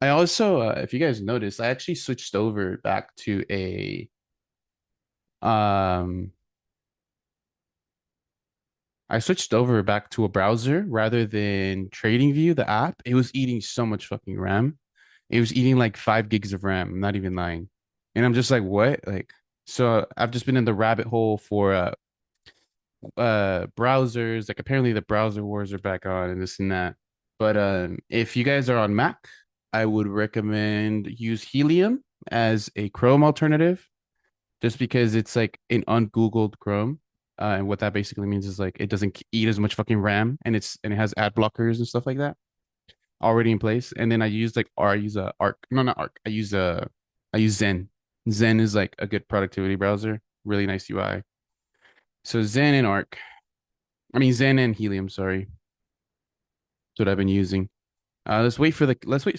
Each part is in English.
I also, if you guys noticed, I actually switched over back to a um I switched over back to a browser rather than TradingView, the app. It was eating so much fucking RAM. It was eating like 5 gigs of RAM. I'm not even lying. And I'm just like, what? Like, so I've just been in the rabbit hole for browsers. Like apparently the browser wars are back on and this and that. But if you guys are on Mac, I would recommend use Helium as a Chrome alternative, just because it's like an ungoogled Chrome. And what that basically means is like it doesn't eat as much fucking RAM, and it has ad blockers and stuff like that already in place. And then I use a Arc. No, not Arc. I use Zen. Zen is like a good productivity browser, really nice UI. So Zen and Arc. I mean Zen and Helium, sorry. That's what I've been using. Let's wait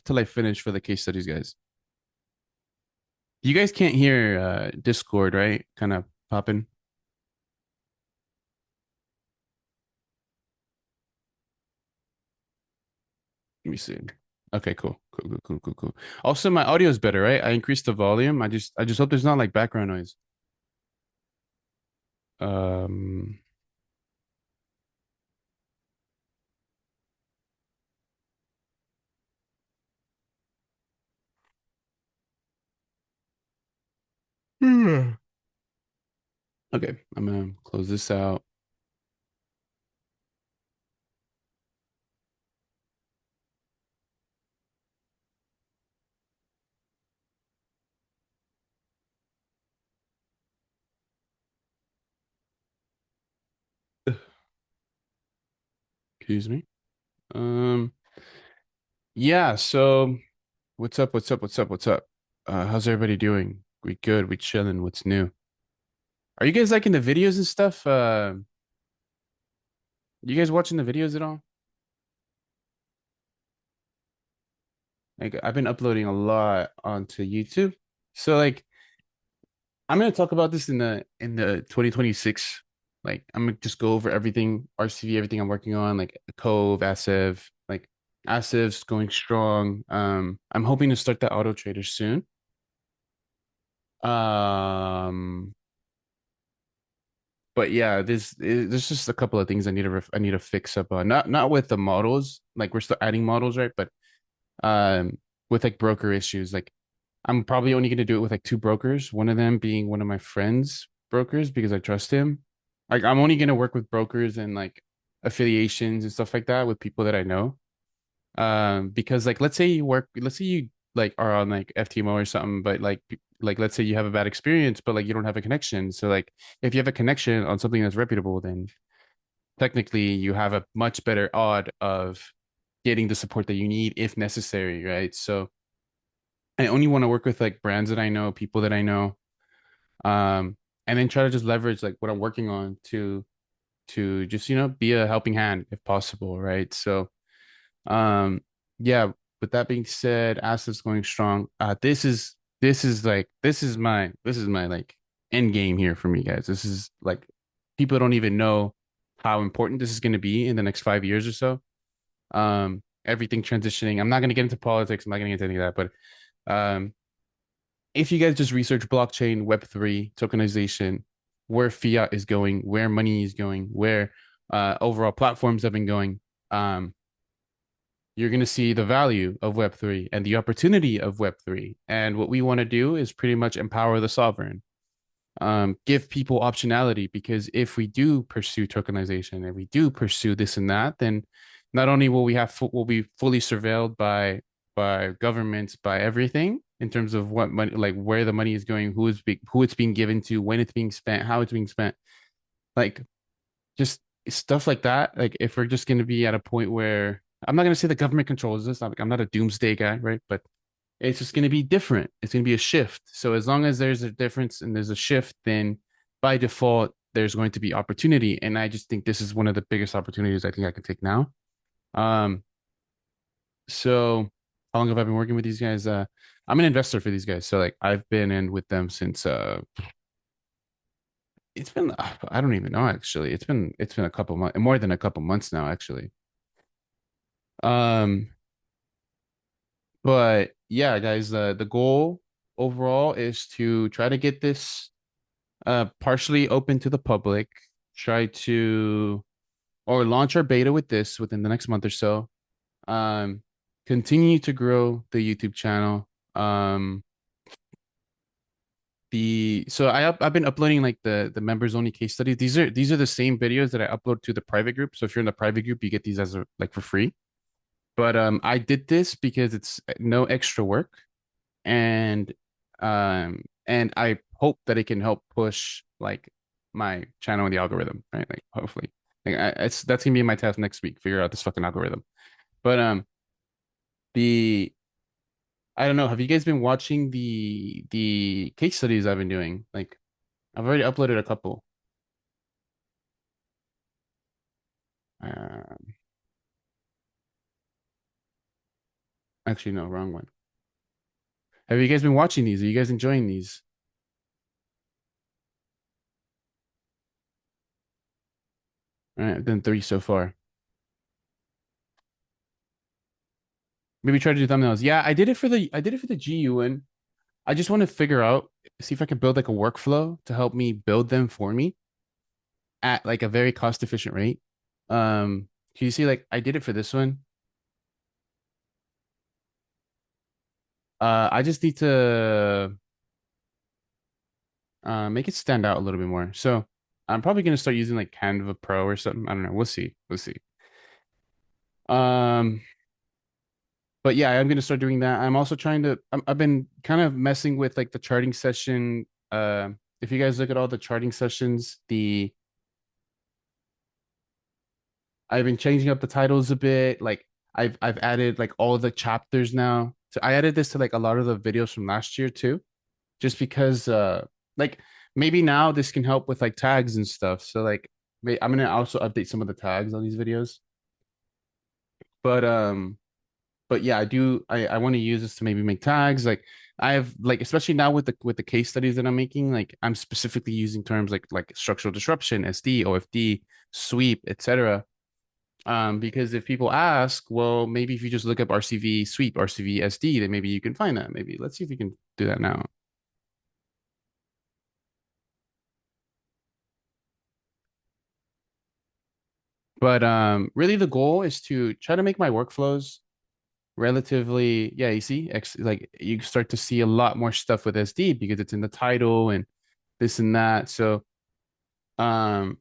till I finish for the case studies, guys. You guys can't hear Discord, right? Kind of popping. Let me see. Okay, cool. Also, my audio is better, right? I increased the volume. I just hope there's not like background noise. Um, okay, I'm gonna close this out. Excuse me. Um, yeah. So, what's up? What's up? How's everybody doing? We good? We chilling? What's new? Are you guys liking the videos and stuff? You guys watching the videos at all? Like, I've been uploading a lot onto YouTube. So, like, I'm gonna talk about this in the 2026. Like I'm gonna just go over everything, RCV, everything I'm working on, like Cove, ASEV, like ASEV's going strong. I'm hoping to start that auto trader soon. Um, but yeah, there's just a couple of things I need to fix up on. Not with the models, like we're still adding models, right? But with like broker issues, like I'm probably only going to do it with like two brokers, one of them being one of my friends' brokers because I trust him. Like I'm only going to work with brokers and like affiliations and stuff like that with people that I know. Because like let's say you like are on like FTMO or something, but like let's say you have a bad experience, but like you don't have a connection. So like if you have a connection on something that's reputable, then technically you have a much better odd of getting the support that you need if necessary, right? So I only want to work with like brands that I know, people that I know, um, and then try to just leverage like what I'm working on to just be a helping hand if possible, right? So, um, yeah. With that being said, assets going strong. This is my like end game here for me, guys. This is like people don't even know how important this is going to be in the next 5 years or so. Everything transitioning. I'm not going to get into politics. I'm not going to get into any of that, but if you guys just research blockchain, Web3, tokenization, where fiat is going, where money is going, where overall platforms have been going, um, you're going to see the value of Web3 and the opportunity of Web3. And what we want to do is pretty much empower the sovereign, give people optionality, because if we do pursue tokenization and we do pursue this and that, then not only will be fully surveilled by governments, by everything in terms of what money, like where the money is going, who it's being given to, when it's being spent, how it's being spent, like just stuff like that. Like if we're just going to be at a point where I'm not going to say the government controls this, I'm not a doomsday guy, right? But it's just going to be different. It's going to be a shift. So as long as there's a difference and there's a shift, then by default there's going to be opportunity. And I just think this is one of the biggest opportunities I think I can take now. Um, so how long have I been working with these guys? I'm an investor for these guys. So like I've been in with them since it's been I don't even know actually. It's been a couple months, more than a couple months now actually. Um, but yeah, guys, the goal overall is to try to get this partially open to the public, try to or launch our beta with this within the next month or so. Um, Continue to grow the YouTube channel. The so I've been uploading like the members only case studies. These are the same videos that I upload to the private group. So if you're in the private group, you get these as a like for free. But I did this because it's no extra work, and I hope that it can help push like my channel in the algorithm, right? Like hopefully, like it's that's gonna be my task next week, figure out this fucking algorithm. But the I don't know. Have you guys been watching the case studies I've been doing? Like I've already uploaded a couple. Uh, Actually, no, wrong one. Have you guys been watching these? Are you guys enjoying these? All right, I've done three so far. Maybe try to do thumbnails. Yeah, I did it for the GU and I just want to figure out, see if I can build like a workflow to help me build them for me at like a very cost efficient rate. Can you see like I did it for this one? I just need to make it stand out a little bit more. So I'm probably gonna start using like Canva Pro or something. I don't know. We'll see. We'll see. Um, but yeah, I'm gonna start doing that. I'm also trying to. I've been kind of messing with like the charting session. If you guys look at all the charting sessions, the I've been changing up the titles a bit. Like I've added like all the chapters now. So I added this to like a lot of the videos from last year too, just because like maybe now this can help with like tags and stuff. So like I'm gonna also update some of the tags on these videos. But yeah, I want to use this to maybe make tags. Like I have like especially now with the case studies that I'm making, like I'm specifically using terms like structural disruption, SD, OFD, sweep, etc. Because if people ask, well, maybe if you just look up RCV sweep, RCV SD, then maybe you can find that. Maybe let's see if we can do that now. But really the goal is to try to make my workflows relatively, yeah, you see, like you start to see a lot more stuff with SD because it's in the title and this and that. So um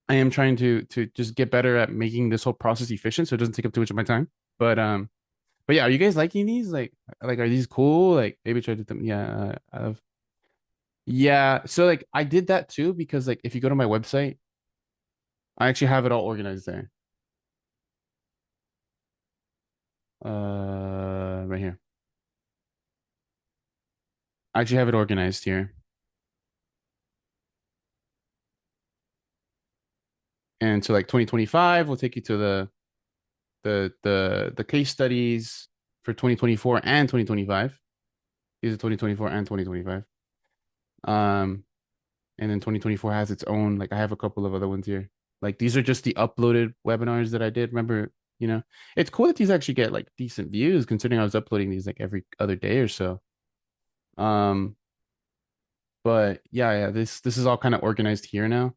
I am trying to just get better at making this whole process efficient so it doesn't take up too much of my time. But yeah, are you guys liking these? Like are these cool? Like maybe try to them. Yeah, yeah. So like I did that too because like if you go to my website, I actually have it all organized there. Right here. I actually have it organized here. And so like 2025, we'll take you to the case studies for 2024 and 2025. These are 2024 and 2025. Um, and then 2024 has its own, like I have a couple of other ones here. Like these are just the uploaded webinars that I did. Remember, it's cool that these actually get like decent views considering I was uploading these like every other day or so. Um, but yeah, this is all kind of organized here now.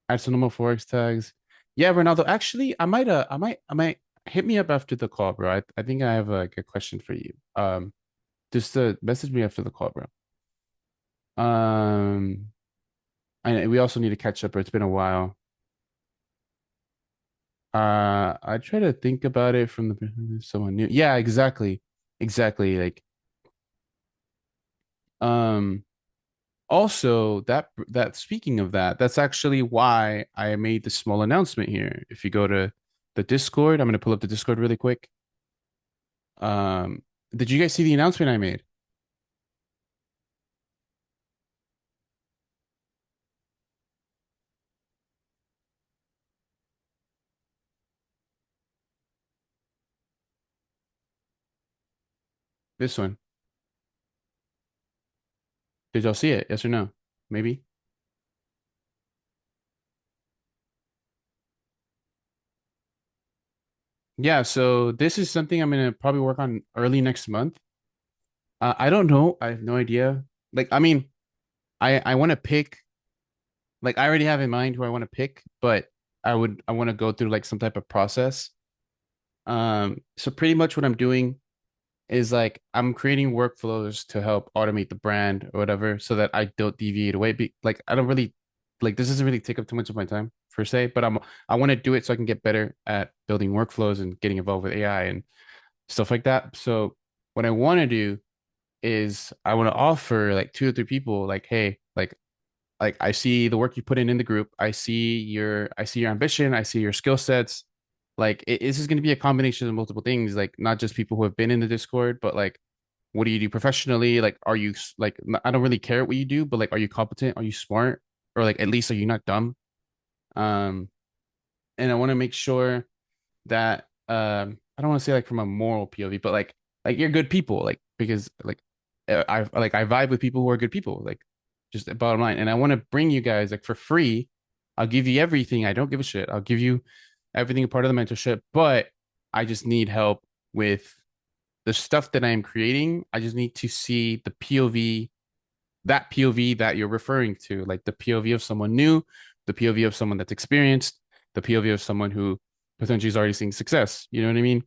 Add some normal forex tags. Yeah, Ronaldo. Actually, I might hit me up after the call, bro. I think I have like a question for you. Just message me after the call, bro. Um, we also need to catch up. It's been a while. I try to think about it from the someone new. Yeah, exactly, exactly. Like, um, also that speaking of that, that's actually why I made the small announcement here. If you go to the Discord, I'm gonna pull up the Discord really quick. Um, did you guys see the announcement I made? This one. Did y'all see it? Yes or no? Maybe. Yeah, so this is something I'm gonna probably work on early next month. I don't know. I have no idea. Like, I mean, I want to pick. Like, I already have in mind who I want to pick, but I want to go through like some type of process. So pretty much what I'm doing is like I'm creating workflows to help automate the brand or whatever, so that I don't deviate away. Like, I don't really like this doesn't really take up too much of my time per se, but I want to do it so I can get better at building workflows and getting involved with AI and stuff like that. So what I want to do is I want to offer like two or three people like, hey, like I see the work you put in the group. I see your ambition. I see your skill sets. Like this is going to be a combination of multiple things, like not just people who have been in the Discord, but like what do you do professionally? Like, are you like, I don't really care what you do, but like, are you competent? Are you smart? Or like, at least are you not dumb? Um, and I want to make sure that I don't want to say like from a moral POV, but like you're good people, like because I vibe with people who are good people, like just the bottom line. And I want to bring you guys like for free. I'll give you everything. I don't give a shit. I'll give you everything a part of the mentorship, but I just need help with the stuff that I am creating. I just need to see the POV, that POV that you're referring to, like the POV of someone new, the POV of someone that's experienced, the POV of someone who potentially is already seeing success. You know what I mean?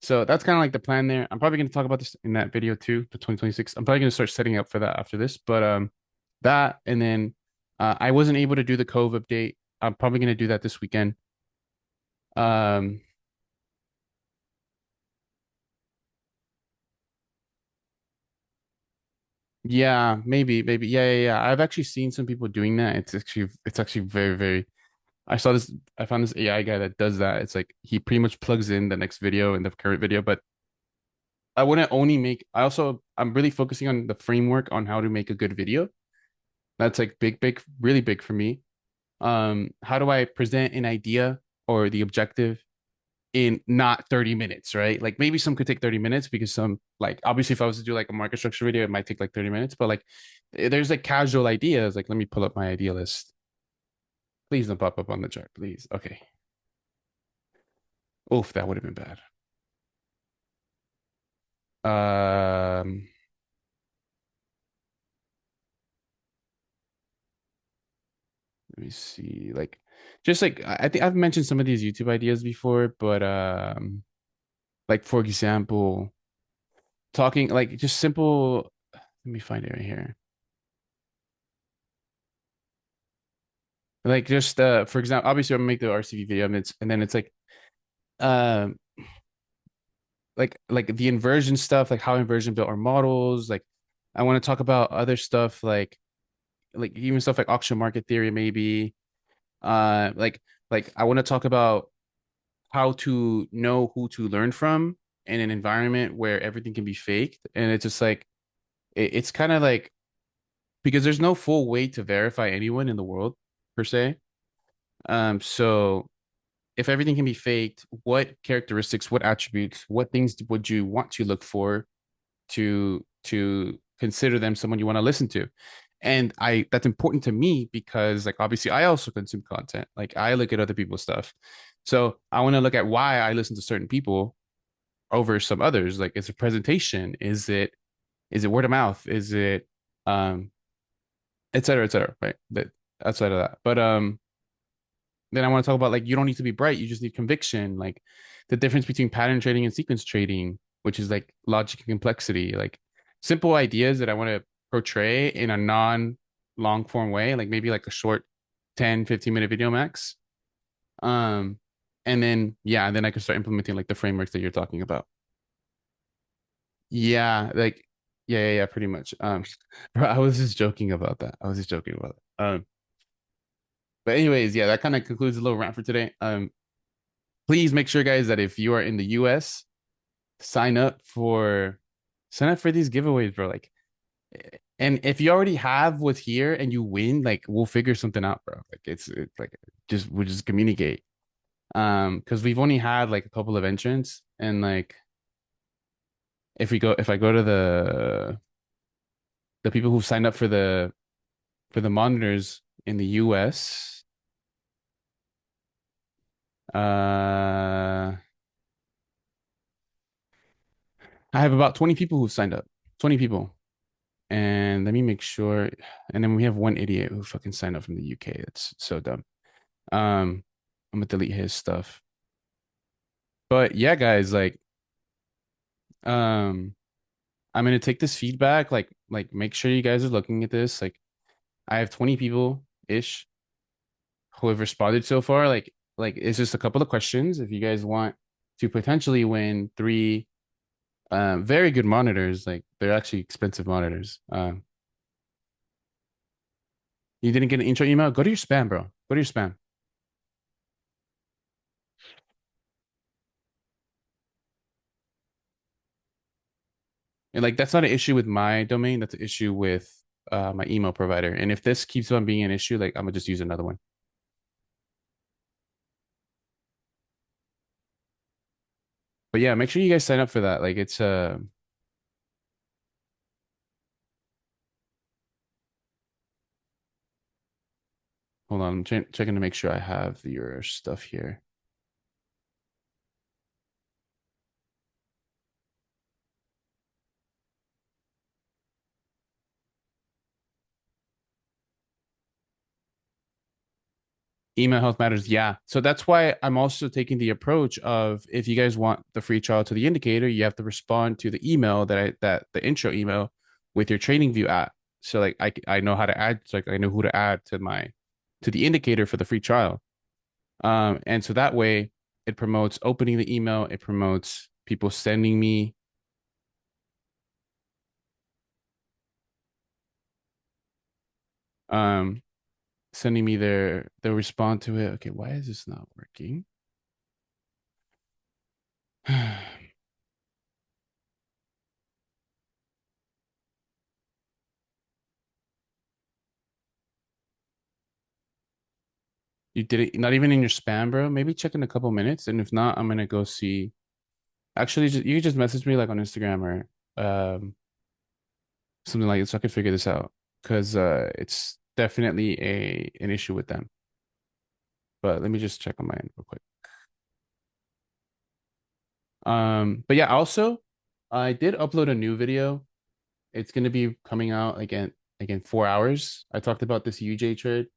So that's kind of like the plan there. I'm probably going to talk about this in that video too for 2026. I'm probably going to start setting up for that after this, but that and then I wasn't able to do the Cove update. I'm probably going to do that this weekend. Um, yeah, maybe. Yeah. I've actually seen some people doing that. It's actually very, very. I found this AI guy that does that. It's like he pretty much plugs in the next video and the current video, but I wouldn't only make. I'm really focusing on the framework on how to make a good video. That's like big, really big for me. How do I present an idea or the objective in not 30 minutes, right? Like maybe some could take 30 minutes because some, like, obviously if I was to do like a market structure video, it might take like 30 minutes, but like there's like casual ideas. Like, let me pull up my idea list. Please don't pop up on the chart, please. Okay. Oof, that would have been bad. Um, Let me see. Like, just like I think I've mentioned some of these YouTube ideas before, but like for example, talking like just simple. Let me find it right here. Like just for example, obviously I'm gonna make the RCV video and then it's um like the inversion stuff, like how inversion built our models. Like I want to talk about other stuff like even stuff like auction market theory maybe. Like I want to talk about how to know who to learn from in an environment where everything can be faked. And it's just like it's kind of like because there's no full way to verify anyone in the world per se. So if everything can be faked, what characteristics, what attributes, what things would you want to look for to consider them someone you want to listen to? And I that's important to me because like obviously I also consume content. Like I look at other people's stuff. So I want to look at why I listen to certain people over some others. Like is it presentation? Is it word of mouth? Is it um et cetera, right? But outside of that. But then I want to talk about like you don't need to be bright, you just need conviction, like the difference between pattern trading and sequence trading, which is like logic and complexity, like simple ideas that I want to portray in a non long form way, like maybe like a short 10-15 minute video max. Um and then yeah, and then I can start implementing like the frameworks that you're talking about. Yeah, like yeah, pretty much. Bro, I was just joking about that. I was just joking about it. But anyways, yeah, that kind of concludes the little rant for today. Please make sure, guys, that if you are in the US, sign up for sign up for these giveaways, bro. Like, and if you already have what's here and you win, like we'll figure something out, bro. Like it's like just we'll just communicate. Because we've only had like a couple of entrants, and like if I go to the people who've signed up for the monitors in the US, uh I have about 20 people who've signed up. 20 people. And let me make sure. And then we have one idiot who fucking signed up from the UK. It's so dumb. I'm gonna delete his stuff. But yeah, guys, like, um, I'm gonna take this feedback, like make sure you guys are looking at this. Like, I have 20 people ish who have responded so far. Like it's just a couple of questions. If you guys want to potentially win three very good monitors, like they're actually expensive monitors. You didn't get an intro email? Go to your spam, bro. Go to your spam. And like that's not an issue with my domain. That's an issue with my email provider. And if this keeps on being an issue, like I'm gonna just use another one. But yeah, make sure you guys sign up for that. Like it's hold on, I'm checking to make sure I have your stuff here. Email health matters. Yeah. So that's why I'm also taking the approach of if you guys want the free trial to the indicator, you have to respond to the email that the intro email with your trading view app. So like I know how to add, so like I know who to add to the indicator for the free trial. And so that way it promotes opening the email, it promotes people um sending me they'll respond to it. Okay, why is this not working? You did it not even in your spam, bro. Maybe check in a couple minutes. And if not, I'm gonna go see. Actually, you can just message me like on Instagram or something like this so I can figure this out. Because it's definitely a an issue with them. But let me just check on my end real quick. But yeah, also I did upload a new video. It's gonna be coming out again 4 hours. I talked about this UJ trade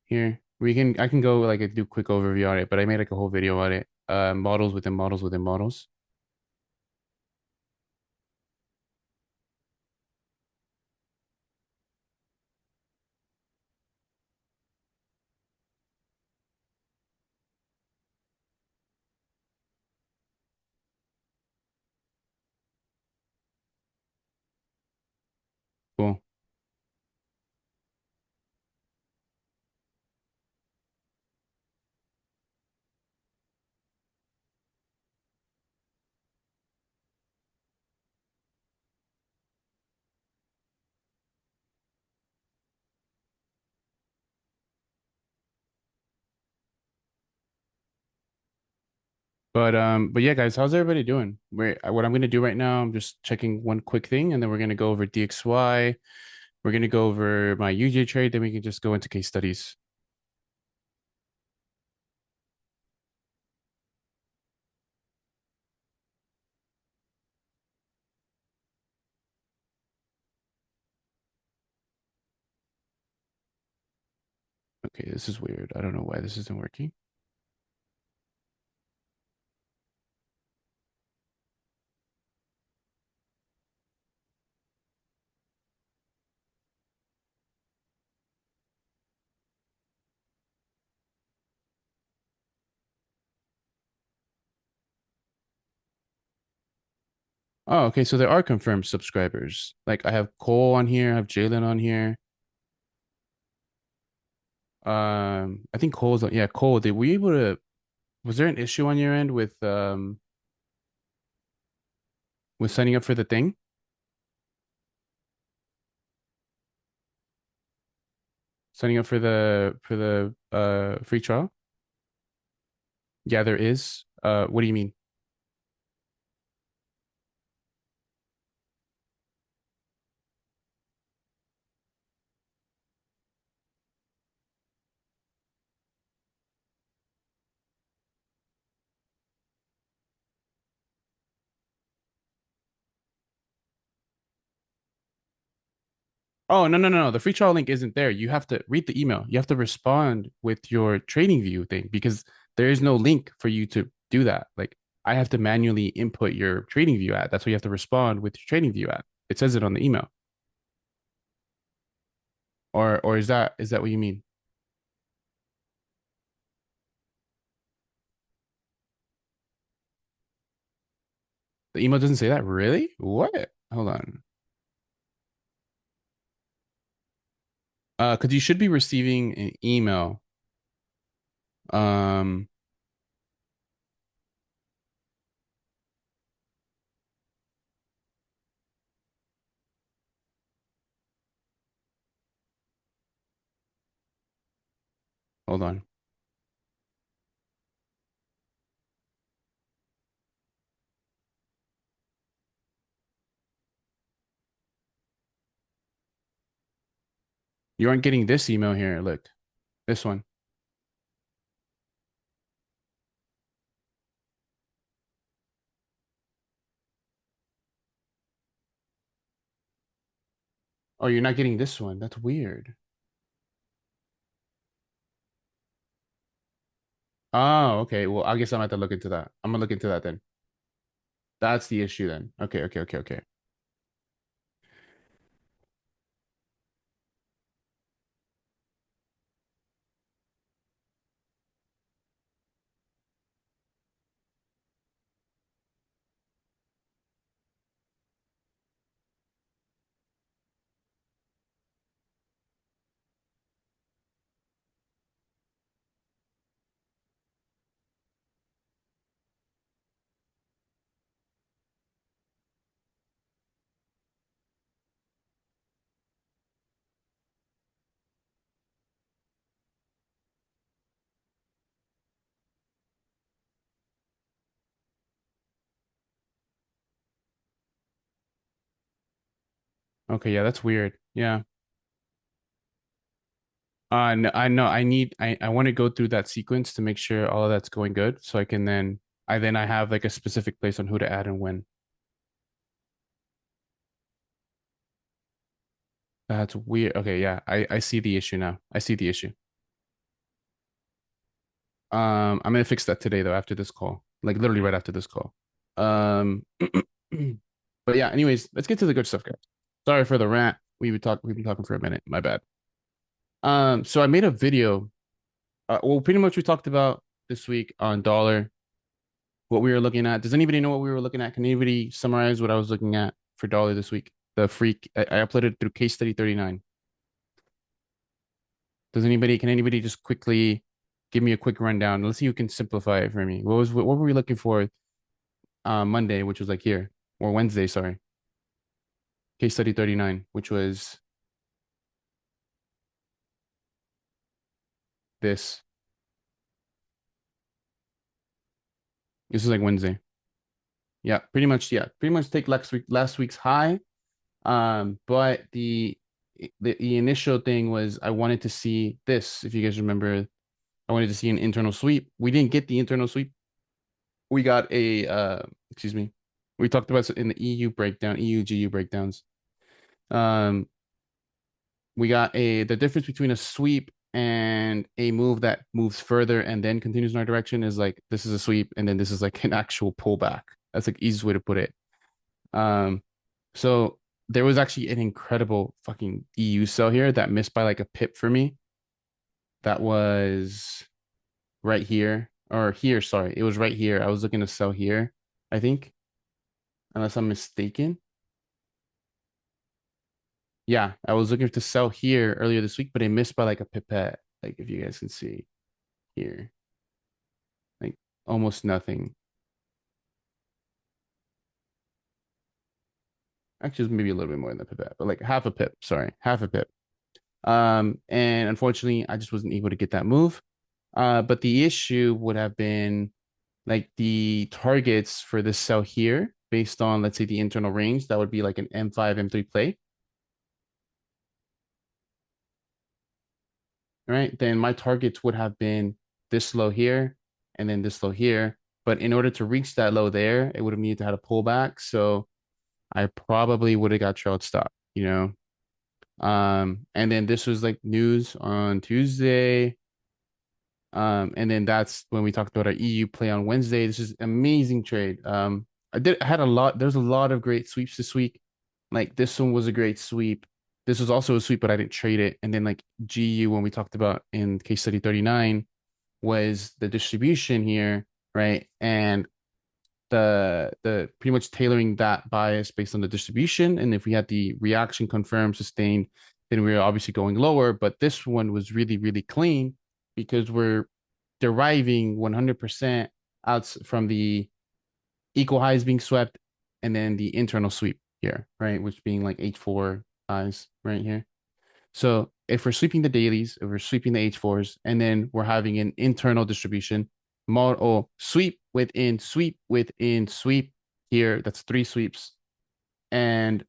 here. I can go like do a quick overview on it, but I made like a whole video on it. Models within models within models. Cool. But yeah, guys, how's everybody doing? What I'm gonna do right now, I'm just checking one quick thing, and then we're gonna go over DXY. We're gonna go over my UJ trade, then we can just go into case studies. Okay, this is weird. I don't know why this isn't working. Oh, okay, so there are confirmed subscribers. Like I have Cole on here, I have Jalen on here. I think Cole's on, yeah, Cole. Did we able to? Was there an issue on your end with signing up for the thing? Signing up for the free trial? Yeah, there is. What do you mean? Oh, no, no, no, no. The free trial link isn't there. You have to read the email. You have to respond with your trading view thing because there is no link for you to do that. Like I have to manually input your trading view ad. That's why you have to respond with your trading view ad. It says it on the email. Or is that what you mean? The email doesn't say that? Really? What? Hold on. Because you should be receiving an email. Um, Hold on. You aren't getting this email here. Look, this one. Oh, you're not getting this one. That's weird. Oh, okay. Well, I guess I'm gonna have to look into that. I'm gonna look into that then. That's the issue then. Okay, okay, okay, okay. Okay, yeah, that's weird. Yeah. No, I know I want to go through that sequence to make sure all of that's going good so I can then I have like a specific place on who to add and when. That's weird. Okay, yeah. I see the issue now. I see the issue. I'm gonna fix that today though after this call. Like literally right after this call. Um but yeah, anyways, let's get to the good stuff, guys. Sorry for the rant. We've been talking for a minute. My bad. So I made a video. Well, pretty much we talked about this week on dollar, what we were looking at. Does anybody know what we were looking at? Can anybody summarize what I was looking at for dollar this week? The freak I uploaded through case study 39. Can anybody just quickly give me a quick rundown? Let's see who can simplify it for me. What were we looking for Monday, which was like here, or Wednesday, sorry. Case study 39, which was this. This is like Wednesday. Yeah, pretty much. Yeah, pretty much take last week's high. But the initial thing was I wanted to see this. If you guys remember, I wanted to see an internal sweep. We didn't get the internal sweep. We got a excuse me. We talked about it in the EU breakdown, EU GU breakdowns. Um, we got the difference between a sweep and a move that moves further and then continues in our direction is like this is a sweep and then this is like an actual pullback. That's like easiest way to put it. Um, so there was actually an incredible fucking EU sell here that missed by like a pip for me. That was right here or here. Sorry, it was right here. I was looking to sell here, I think, unless I'm mistaken. Yeah, I was looking to sell here earlier this week, but it missed by like a pipette. Like if you guys can see here, like almost nothing. Actually, maybe a little bit more than a pipette, but like half a pip. Sorry, half a pip. And unfortunately, I just wasn't able to get that move. But the issue would have been like the targets for this sell here based on, let's say, the internal range. That would be like an M5, M3 play, right? Then my targets would have been this low here and then this low here. But in order to reach that low there, it would have needed to have a pullback. So I probably would have got trailed stop, you know? And then this was like news on Tuesday. And then that's when we talked about our EU play on Wednesday. This is amazing trade. I had a lot, there's a lot of great sweeps this week. Like this one was a great sweep. This was also a sweep, but I didn't trade it. And then like GU, when we talked about in case study 39, was the distribution here, right? And the pretty much tailoring that bias based on the distribution. And if we had the reaction confirmed, sustained, then we were obviously going lower. But this one was really, really clean because we're deriving 100% out from the equal highs being swept and then the internal sweep here, right? Which being like H4 highs right here. So if we're sweeping the dailies, if we're sweeping the H4s, and then we're having an internal distribution, model sweep within sweep within sweep here, that's 3 sweeps. And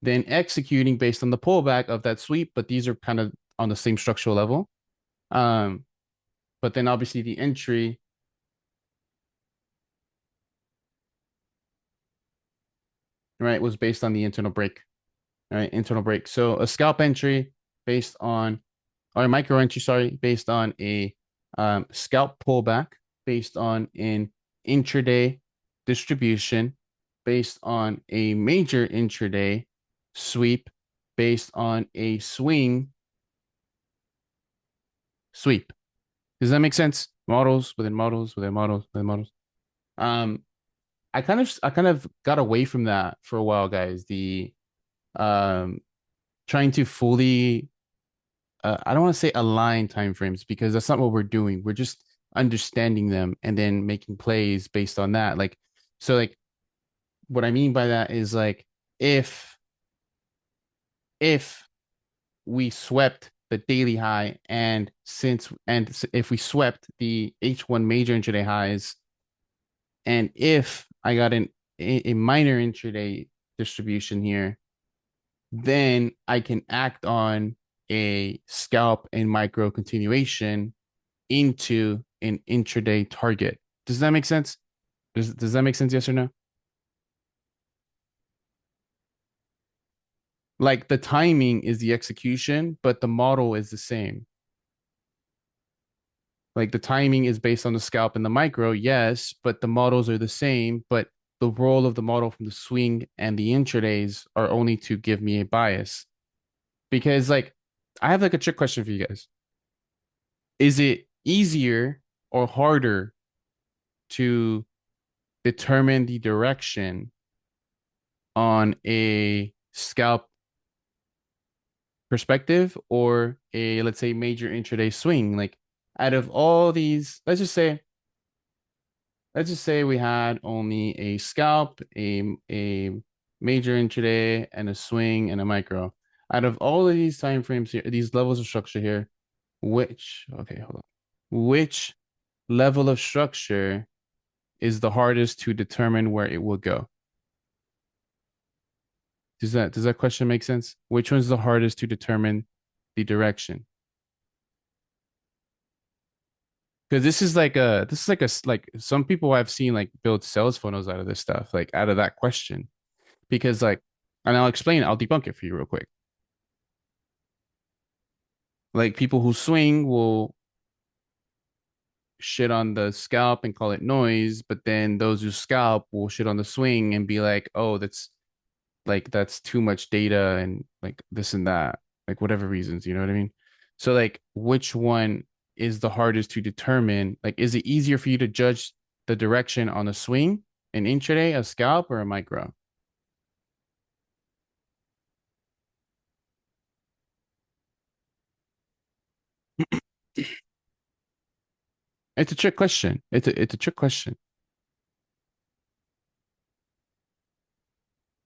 then executing based on the pullback of that sweep, but these are kind of on the same structural level. But then obviously the entry, right, was based on the internal break, right? Internal break. So a scalp entry based on, or a micro entry, sorry, based on a scalp pullback, based on an intraday distribution, based on a major intraday sweep, based on a swing sweep. Does that make sense? Models within models within models within models. Um, I kind of got away from that for a while, guys. The um trying to fully I don't want to say align timeframes because that's not what we're doing. We're just understanding them and then making plays based on that. Like, so like what I mean by that is like if if we swept the daily high and if we swept the H1 major intraday highs and if I got a minor intraday distribution here, then I can act on a scalp and micro continuation into an intraday target. Does that make sense? Does that make sense? Yes or no? Like the timing is the execution, but the model is the same. Like the timing is based on the scalp and the micro, yes, but the models are the same. But the role of the model from the swing and the intradays are only to give me a bias. Because like I have like a trick question for you guys. Is it easier or harder to determine the direction on a scalp perspective or a, let's say, major intraday swing? Like out of all these, let's just say we had only a scalp, a major intraday, and a swing and a micro. Out of all of these time frames here, these levels of structure here, hold on. Which level of structure is the hardest to determine where it will go? Does that question make sense? Which one's the hardest to determine the direction? Because this is like some people I've seen like build sales funnels out of this stuff, like out of that question. Because like, and I'll debunk it for you real quick. Like people who swing will shit on the scalp and call it noise, but then those who scalp will shit on the swing and be like, oh, that's too much data and like this and that, like whatever reasons, you know what I mean? So like which one is the hardest to determine? Like, is it easier for you to judge the direction on a swing, an intraday, a scalp, or a micro? It's a trick question. It's a trick question.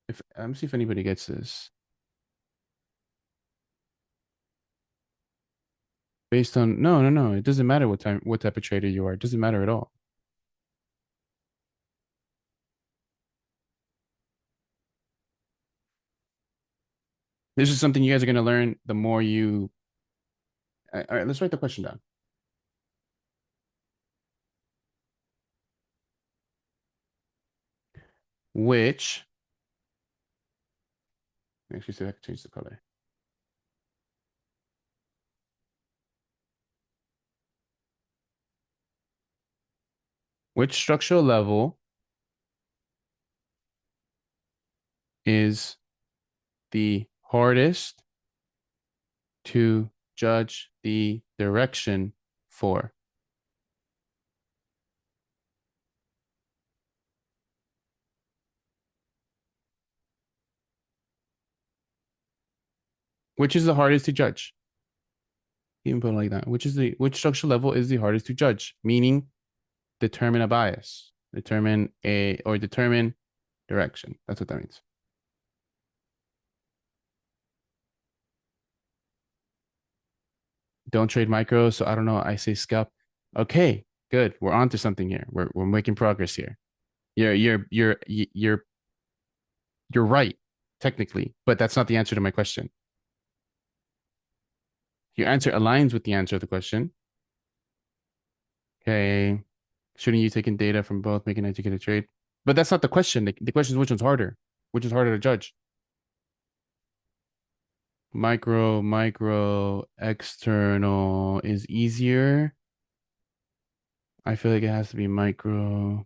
If let me see if anybody gets this. Based on no. It doesn't matter what type of trader you are. It doesn't matter at all. This is something you guys are gonna learn the more you. All right, let's write the question down. Which Actually, see if I can change the color. Which structural level is the hardest to judge the direction for? Which is the hardest to judge? Even put it like that. Which structural level is the hardest to judge? Meaning determine a bias, determine direction. That's what that means. Don't trade micro, so I don't know. I say scalp. Okay, good. We're on to something here. We're making progress here. You're right, technically, but that's not the answer to my question. Your answer aligns with the answer of the question. Okay. Shouldn't you taking data from both, make an educated trade? But that's not the question. The question is which one's harder? Which is harder to judge? Micro, external is easier. I feel like it has to be micro.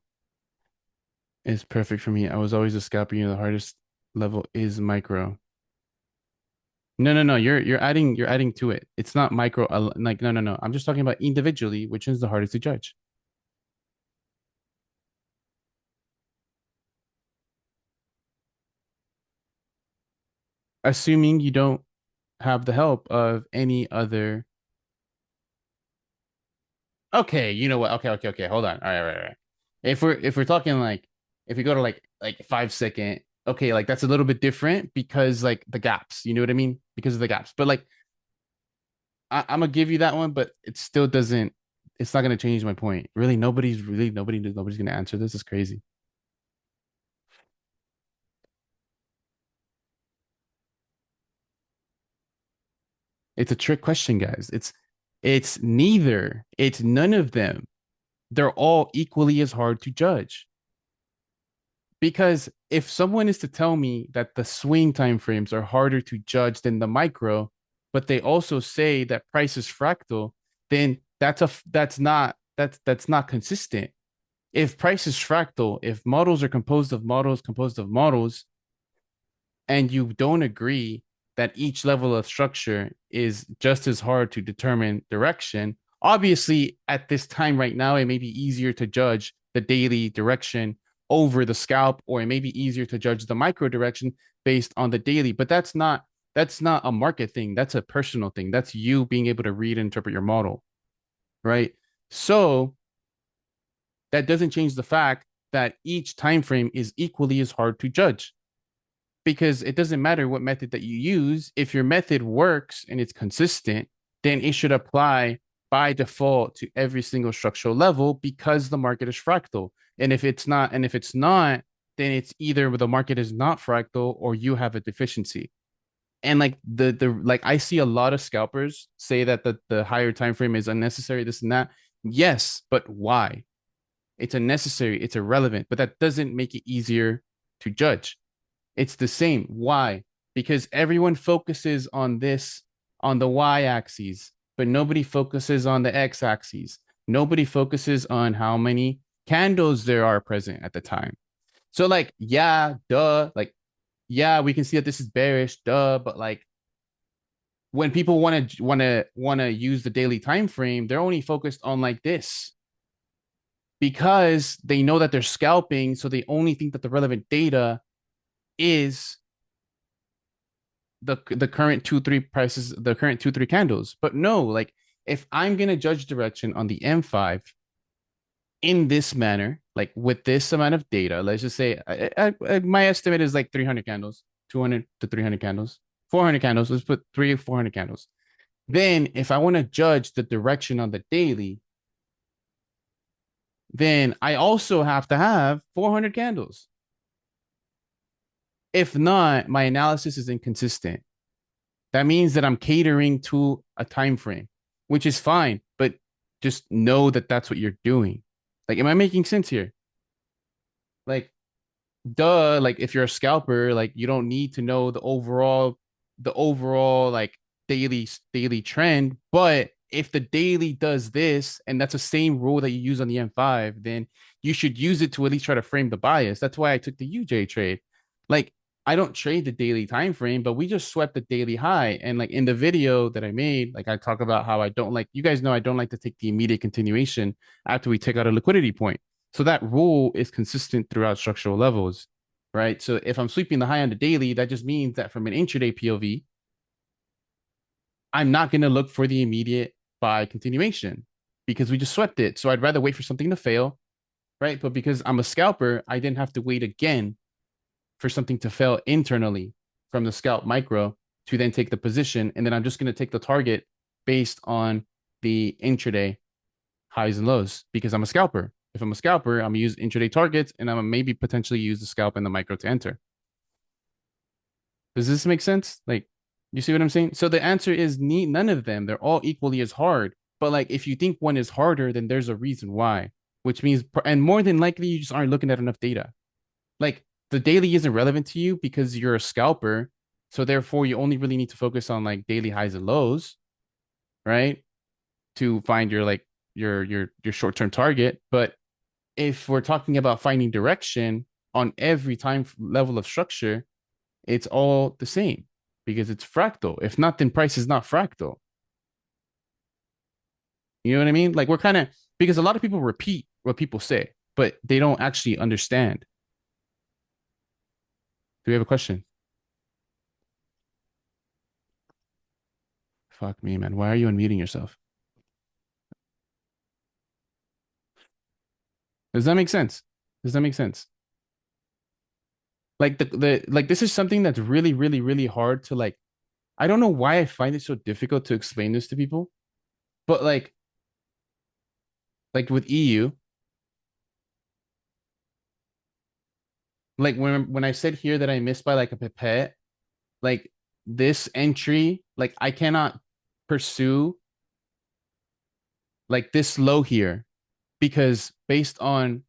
It's perfect for me. I was always a scalper. The hardest level is micro. No. You're adding to it. It's not micro. Like no. I'm just talking about individually, which is the hardest to judge. Assuming you don't have the help of any other. Okay, you know what? Okay. Hold on. All right. If we're talking like if we go to like 5 second, okay, like that's a little bit different because like the gaps, you know what I mean? Because of the gaps. But like I'm gonna give you that one, but it still doesn't. It's not gonna change my point. Really, nobody's gonna answer this. Is crazy. It's a trick question, guys. It's neither. It's none of them. They're all equally as hard to judge. Because if someone is to tell me that the swing time frames are harder to judge than the micro, but they also say that price is fractal, then that's not consistent. If price is fractal, if models are composed of models, and you don't agree that each level of structure is just as hard to determine direction, obviously at this time right now, it may be easier to judge the daily direction over the scalp, or it may be easier to judge the micro direction based on the daily. But that's not a market thing. That's a personal thing. That's you being able to read and interpret your model, right? So that doesn't change the fact that each time frame is equally as hard to judge, because it doesn't matter what method that you use. If your method works and it's consistent, then it should apply by default to every single structural level because the market is fractal. And if it's not, then it's either the market is not fractal or you have a deficiency. And like the I see a lot of scalpers say that the higher time frame is unnecessary, this and that. Yes, but why? It's unnecessary, it's irrelevant, but that doesn't make it easier to judge. It's the same. Why? Because everyone focuses on this on the y axis, but nobody focuses on the x axis. Nobody focuses on how many candles there are present at the time. So, like, yeah, duh. Like, yeah, we can see that this is bearish, duh. But like, when people want to use the daily time frame, they're only focused on like this because they know that they're scalping. So they only think that the relevant data is the current 2-3 prices, the current 2-3 candles. But no, like if I'm gonna judge direction on the M5 in this manner, like with this amount of data, let's just say my estimate is like 300 candles, 200 to 300 candles, 400 candles. Let's put 400 candles. Then, if I want to judge the direction on the daily, then I also have to have 400 candles. If not, my analysis is inconsistent. That means that I'm catering to a time frame, which is fine, but just know that that's what you're doing. Like, am I making sense here? Like, duh, like if you're a scalper, like you don't need to know the overall like daily trend. But if the daily does this, and that's the same rule that you use on the M5, then you should use it to at least try to frame the bias. That's why I took the UJ trade. Like I don't trade the daily time frame, but we just swept the daily high. And like in the video that I made, like I talk about how I don't like, you guys know I don't like to take the immediate continuation after we take out a liquidity point. So that rule is consistent throughout structural levels, right? So if I'm sweeping the high on the daily, that just means that from an intraday POV, I'm not going to look for the immediate buy continuation because we just swept it. So I'd rather wait for something to fail, right? But because I'm a scalper, I didn't have to wait again for something to fail internally from the scalp micro to then take the position. And then I'm just going to take the target based on the intraday highs and lows because I'm a scalper. If I'm a scalper, I'm gonna use intraday targets and I'm gonna maybe potentially use the scalp and the micro to enter. Does this make sense? Like, you see what I'm saying? So the answer is none of them. They're all equally as hard. But like, if you think one is harder, then there's a reason why. Which means, and more than likely, you just aren't looking at enough data. Like the daily isn't relevant to you because you're a scalper. So therefore, you only really need to focus on like daily highs and lows, right? To find your like your short term target. But if we're talking about finding direction on every time level of structure, it's all the same because it's fractal. If not, then price is not fractal. You know what I mean? Like we're kind of, because a lot of people repeat what people say, but they don't actually understand. Do we have a question? Fuck me, man. Why are you unmuting yourself? Does that make sense? Does that make sense? Like the like this is something that's really, really, really hard to like. I don't know why I find it so difficult to explain this to people, but like with EU, like when I said here that I missed by like a pipette, like this entry, like I cannot pursue like this low here because based on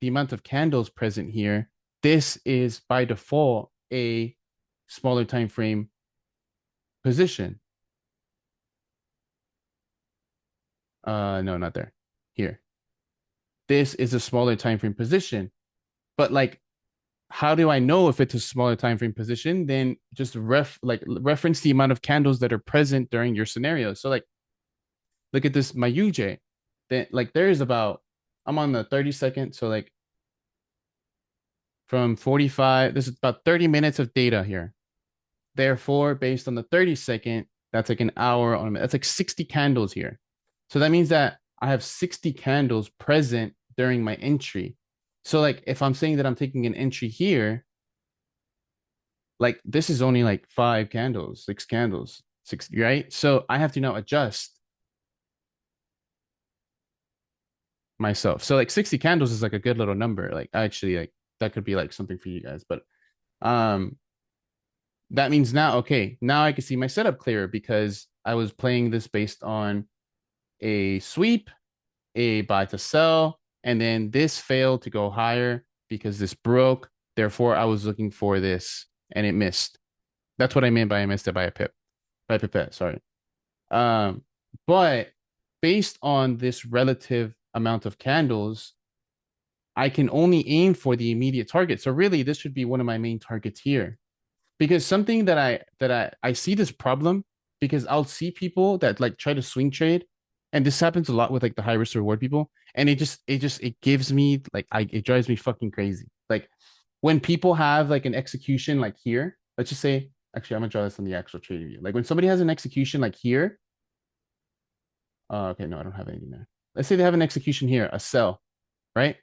the amount of candles present here, this is by default a smaller time frame position. No, not there. Here. This is a smaller time frame position. But like how do I know if it's a smaller time frame position? Then just reference the amount of candles that are present during your scenario. So like look at this, my UJ. Then like there is about, I'm on the 30 second. So like from 45, this is about 30 minutes of data here. Therefore, based on the 30 second, that's like an hour on that's like 60 candles here. So that means that I have 60 candles present during my entry. So like if I'm saying that I'm taking an entry here, like this is only like 5 candles, 6 candles, 60, right? So I have to now adjust myself. So like 60 candles is like a good little number. Like actually like that could be like something for you guys. But um that means now, okay, now I can see my setup clearer because I was playing this based on a sweep, a buy to sell, and then this failed to go higher because this broke. Therefore, I was looking for this and it missed. That's what I meant by I missed it by a pip, by a pipette, sorry. Um, but based on this relative amount of candles, I can only aim for the immediate target. So really, this should be one of my main targets here. Because something that I see this problem because I'll see people that like try to swing trade, and this happens a lot with like the high risk reward people, and it gives me like it drives me fucking crazy. Like when people have like an execution like here, let's just say, actually I'm gonna draw this on the actual trade view. Like when somebody has an execution like here, okay, no, I don't have anything there. Let's say they have an execution here, a sell, right?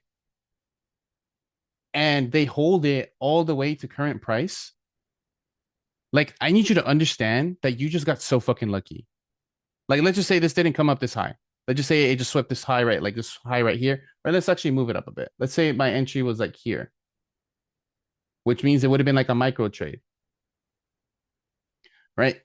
And they hold it all the way to current price. Like, I need you to understand that you just got so fucking lucky. Like, let's just say this didn't come up this high. Let's just say it just swept this high, right? Like this high right here. Or let's actually move it up a bit. Let's say my entry was like here, which means it would have been like a micro trade, right?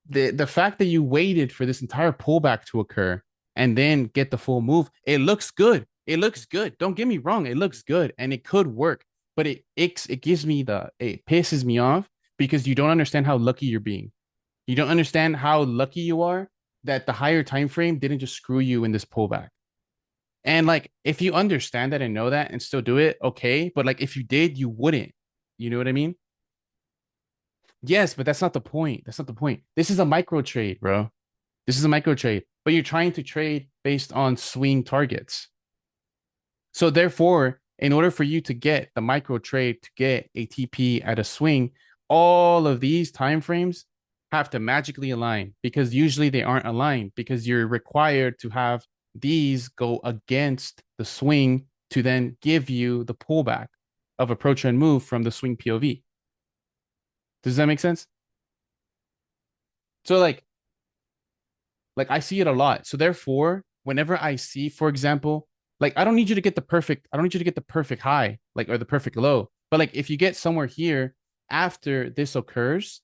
The fact that you waited for this entire pullback to occur and then get the full move, it looks good. It looks good. Don't get me wrong. It looks good and it could work. but it gives me it pisses me off because you don't understand how lucky you're being. You don't understand how lucky you are that the higher time frame didn't just screw you in this pullback. And like, if you understand that and know that and still do it, okay. But like, if you did, you wouldn't. You know what I mean? Yes, but that's not the point. That's not the point. This is a micro trade, bro. This is a micro trade, but you're trying to trade based on swing targets. So therefore, in order for you to get the micro trade to get a TP at a swing, all of these time frames have to magically align because usually they aren't aligned because you're required to have these go against the swing to then give you the pullback of approach and move from the swing POV. Does that make sense? So like I see it a lot. So therefore, whenever I see, for example, like I don't need you to get the perfect, I don't need you to get the perfect high, like or the perfect low. But like if you get somewhere here after this occurs,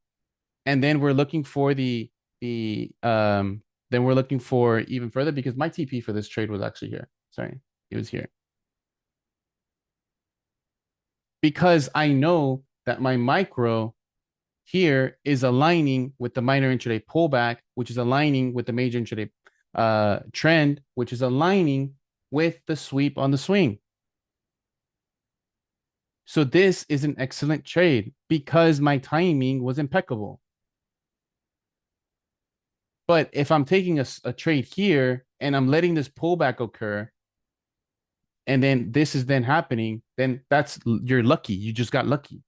and then we're looking for then we're looking for even further because my TP for this trade was actually here. Sorry, it was here. Because I know that my micro here is aligning with the minor intraday pullback, which is aligning with the major intraday trend, which is aligning with the sweep on the swing. So this is an excellent trade because my timing was impeccable. But if I'm taking a trade here and I'm letting this pullback occur, and then this is then happening, then you're lucky. You just got lucky.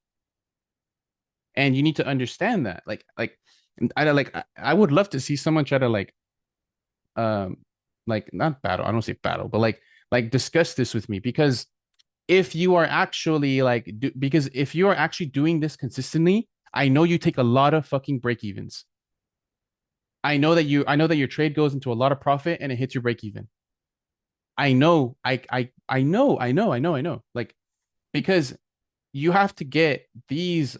And you need to understand that. I would love to see someone try to um not battle. I don't say battle, but discuss this with me because if you are actually because if you are actually doing this consistently, I know you take a lot of fucking break evens. I know that your trade goes into a lot of profit and it hits your break even. I know, I know. Like because you have to get this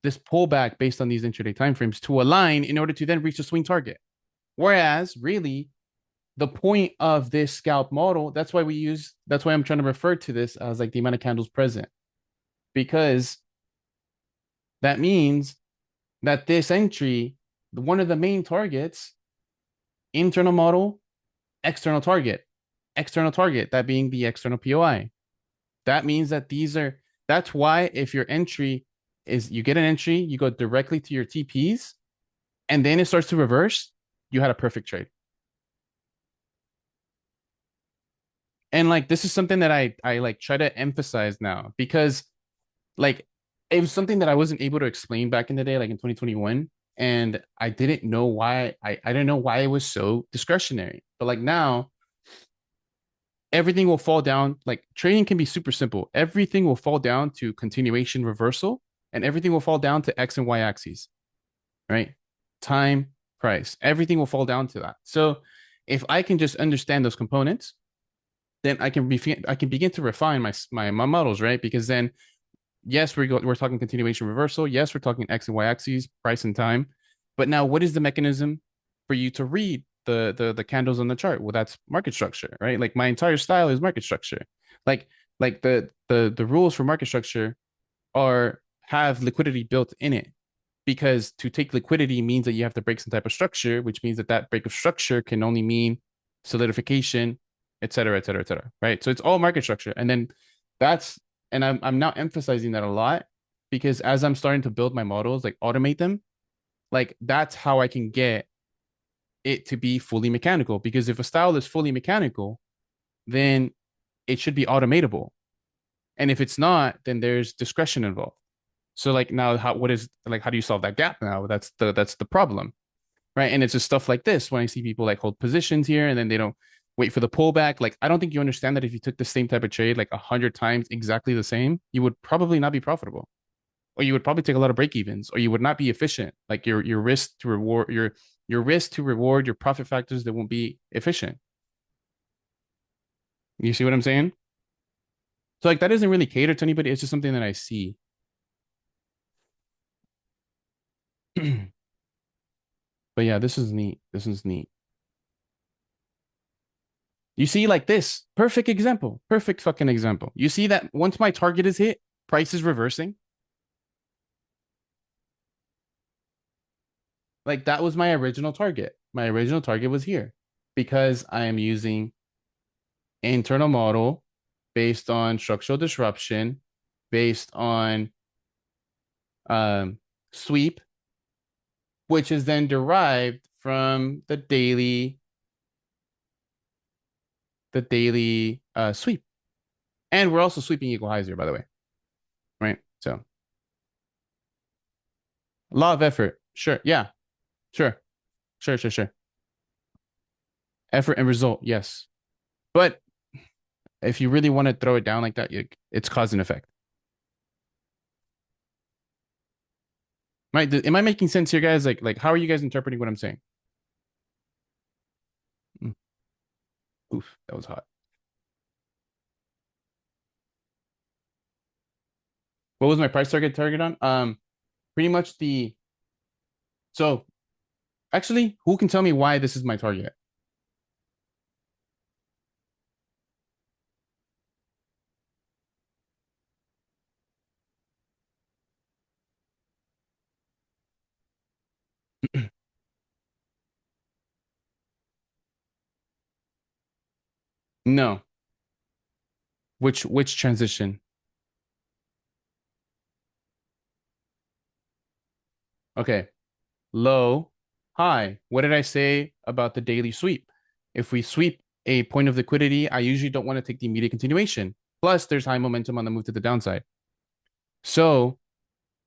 pullback based on these intraday timeframes to align in order to then reach a swing target. Whereas really the point of this scalp model, that's why I'm trying to refer to this as like the amount of candles present. Because that means that this entry, one of the main targets, internal model, external target, that being the external POI. That means that that's why if your entry is, you get an entry, you go directly to your TPs, and then it starts to reverse, you had a perfect trade. And like, this is something that I like try to emphasize now because like, it was something that I wasn't able to explain back in the day, like in 2021. And I didn't know why, I didn't know why it was so discretionary. But like now, everything will fall down. Like trading can be super simple. Everything will fall down to continuation reversal, and everything will fall down to X and Y axes, right? Time, price, everything will fall down to that. So if I can just understand those components, then I can begin to refine my models, right? Because then, yes, we're talking continuation reversal. Yes, we're talking X and Y axes, price and time. But now, what is the mechanism for you to read the candles on the chart? Well, that's market structure, right? Like my entire style is market structure. Like the rules for market structure have liquidity built in it, because to take liquidity means that you have to break some type of structure, which means that break of structure can only mean solidification, et cetera, et cetera, et cetera. Right. So it's all market structure. And then I'm now emphasizing that a lot because as I'm starting to build my models, like automate them, like that's how I can get it to be fully mechanical. Because if a style is fully mechanical, then it should be automatable. And if it's not, then there's discretion involved. So like now how do you solve that gap now? That's the problem. Right. And it's just stuff like this when I see people like hold positions here and then they don't wait for the pullback. Like I don't think you understand that if you took the same type of trade like 100 times exactly the same, you would probably not be profitable. Or you would probably take a lot of break evens, or you would not be efficient. Like your risk to reward your risk to reward your profit factors that won't be efficient. You see what I'm saying? So like that doesn't really cater to anybody. It's just something that I see. But yeah, this is neat. This is neat. You see, like this perfect example, perfect fucking example. You see that once my target is hit, price is reversing, like that was my original target. My original target was here because I am using internal model based on structural disruption, based on sweep, which is then derived from the daily sweep. And we're also sweeping equal highs here, by the way. Right? So law of effort. Sure. Yeah. Sure. Sure. Effort and result. Yes. But if you really want to throw it down like that, it's cause and effect. Right? Am I making sense here, guys? Like, how are you guys interpreting what I'm saying? Oof, that was hot. What was my price target on? Pretty much so actually, who can tell me why this is my target? No. Which transition? Okay. Low, high. What did I say about the daily sweep? If we sweep a point of liquidity, I usually don't want to take the immediate continuation. Plus, there's high momentum on the move to the downside. So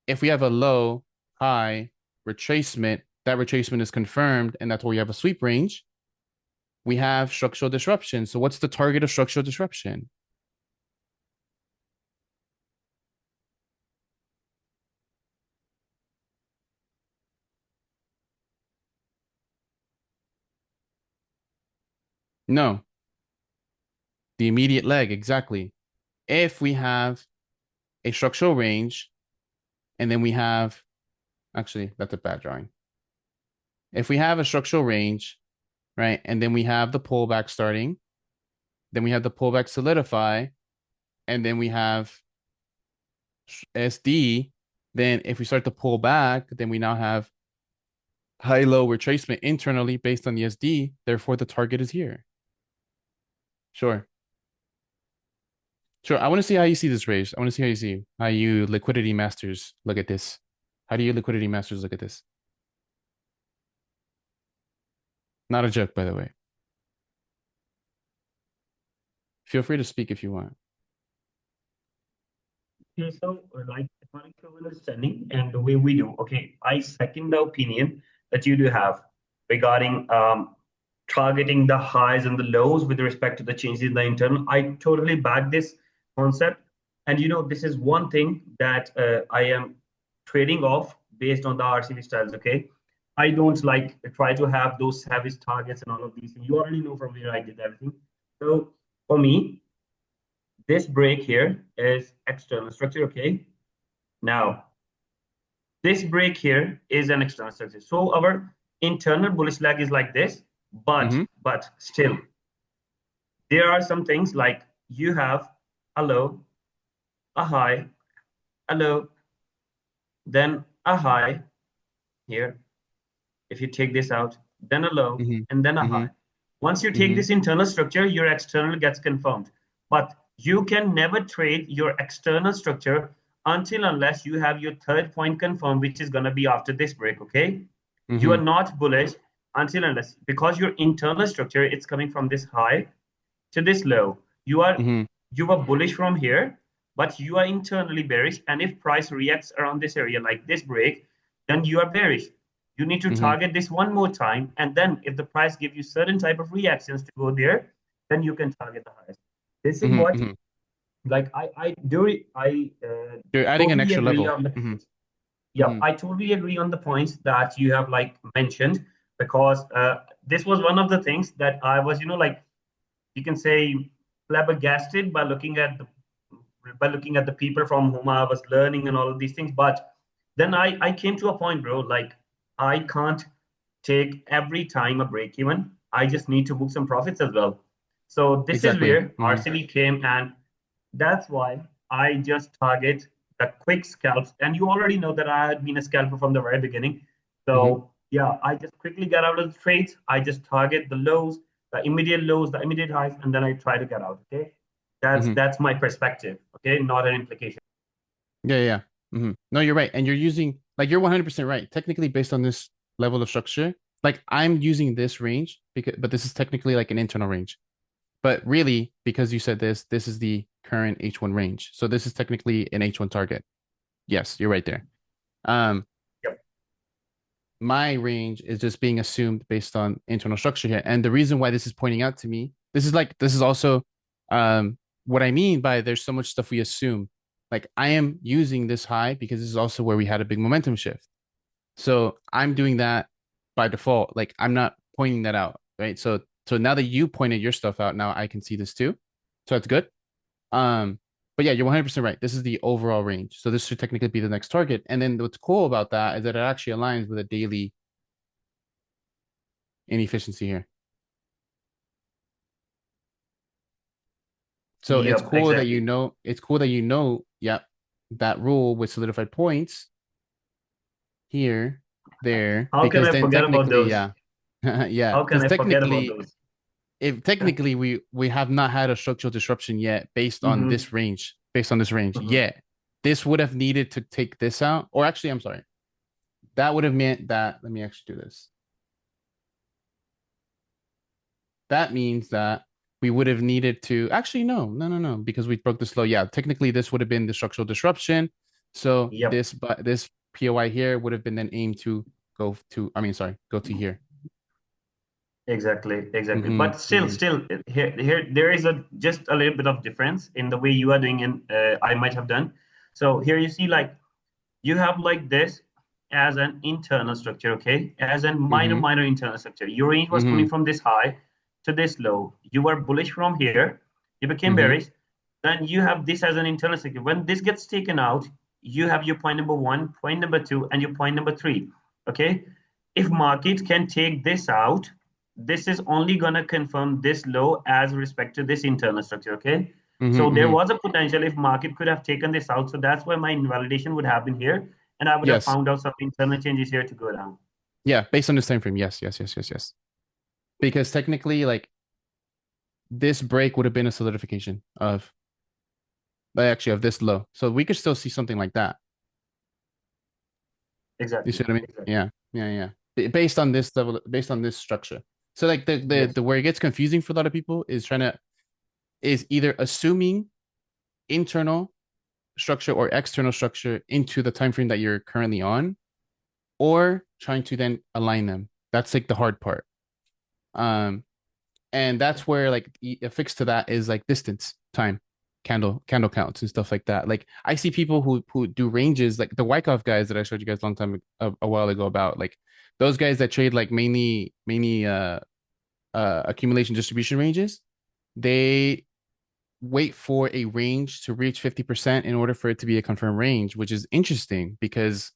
if we have a low, high retracement, that retracement is confirmed, and that's where we have a sweep range. We have structural disruption. So what's the target of structural disruption? No, the immediate leg, exactly. If we have a structural range, and then we have, actually, that's a bad drawing. If we have a structural range, right, and then we have the pullback starting, then we have the pullback solidify, and then we have SD, then if we start to pull back, then we now have high-low retracement internally based on the SD. Therefore, the target is here. Sure. Sure. I want to see how you see this raise. I want to see how you liquidity masters look at this. How do you liquidity masters look at this? Not a joke, by the way. Feel free to speak if you want. Okay, so like according to our understanding and the way we do, okay, I second the opinion that you do have regarding targeting the highs and the lows with respect to the changes in the internal. I totally back this concept. And this is one thing that I am trading off based on the RCV styles, okay? I don't like try to have those savage targets and all of these things. You already know from where I did everything. So for me, this break here is external structure, okay? Now, this break here is an external structure. So our internal bullish leg is like this, but still, there are some things like you have a low, a high, a low, then a high here. If you take this out, then a low, and then a high. Once you take this internal structure, your external gets confirmed. But you can never trade your external structure until unless you have your third point confirmed, which is going to be after this break, okay? You are not bullish until unless, because your internal structure, it's coming from this high to this low. You are bullish from here, but you are internally bearish. And if price reacts around this area like this break, then you are bearish. You need to target this one more time, and then if the price gives you certain type of reactions to go there, then you can target the highest. This is what, like You're adding an extra level. Yeah, I totally agree on the points that you have like mentioned, because this was one of the things that I was, like you can say flabbergasted by looking at the people from whom I was learning and all of these things. But then I came to a point, bro, like I can't take every time a break even. I just need to book some profits as well. So this is where RCV came, and that's why I just target that quick scalps. And you already know that I had been a scalper from the very beginning. So yeah, I just quickly get out of the trades. I just target the lows, the immediate highs, and then I try to get out. Okay, that's my perspective. Okay, not an implication. Yeah, yeah. No, you're right. And you're using, like, you're 100% right. Technically, based on this level of structure, like, I'm using this range because, but this is technically like an internal range. But really, because you said this is the current H1 range. So this is technically an H1 target. Yes, you're right there. Um, Yep. my range is just being assumed based on internal structure here. And the reason why this is pointing out to me, this is also what I mean by there's so much stuff we assume. Like, I am using this high because this is also where we had a big momentum shift. So I'm doing that by default. Like, I'm not pointing that out, right? So now that you pointed your stuff out, now I can see this too. So that's good. Um, but yeah, you're 100% right. This is the overall range. So this should technically be the next target. And then what's cool about that is that it actually aligns with a daily inefficiency here. So Yep, exactly. it's cool that you know, yeah, that rule with solidified points here, there, How can because I then forget about technically, those? yeah, yeah, How can because I forget about technically, those? if technically we have not had a structural disruption yet Mm-hmm. based on this range, Mm-hmm. yet this would have needed to take this out, or actually, I'm sorry, that would have meant that. Let me actually do this. That means that we would have needed to actually no, because we broke this low. Yeah, technically this would have been the structural disruption. So Yep. this POI here would have been then aimed to go to here. Exactly, exactly. Mm-hmm, But still, mm-hmm, still, here, there is a just a little bit of difference in the way you are doing and I might have done. So here you see, like, you have like this as an internal structure, okay, as a mm-hmm, minor internal structure. Your range was mm-hmm, coming from this high to this low. You were bullish from here. You became mm-hmm, bearish. Then you have this as an internal structure. When this gets taken out, you have your point number one, point number two, and your point number three. Okay. If market can take this out, this is only gonna confirm this low as respect to this internal structure. Okay. So mm-hmm, there mm-hmm. was a potential if market could have taken this out. So that's why my invalidation would have been here, and I would have Yes. found out some internal changes here to go down. Yeah, based on this time frame. Yes, yes, yes, yes, yes. Because technically, like, this break would have been a solidification of actually of this low. So we could still see something like that. You Exactly. see what I mean? Exactly. Yeah, yeah, yeah. Based on this level, based on this structure. So like Yes. the where it gets confusing for a lot of people is either assuming internal structure or external structure into the time frame that you're currently on, or trying to then align them. That's like the hard part. Um, and that's where like a fix to that is like distance, time, candle counts and stuff like that. Like, I see people who do ranges, like the Wyckoff guys that I showed you guys a long time a while ago about, like, those guys that trade like mainly accumulation distribution ranges. They wait for a range to reach 50% in order for it to be a confirmed range, which is interesting because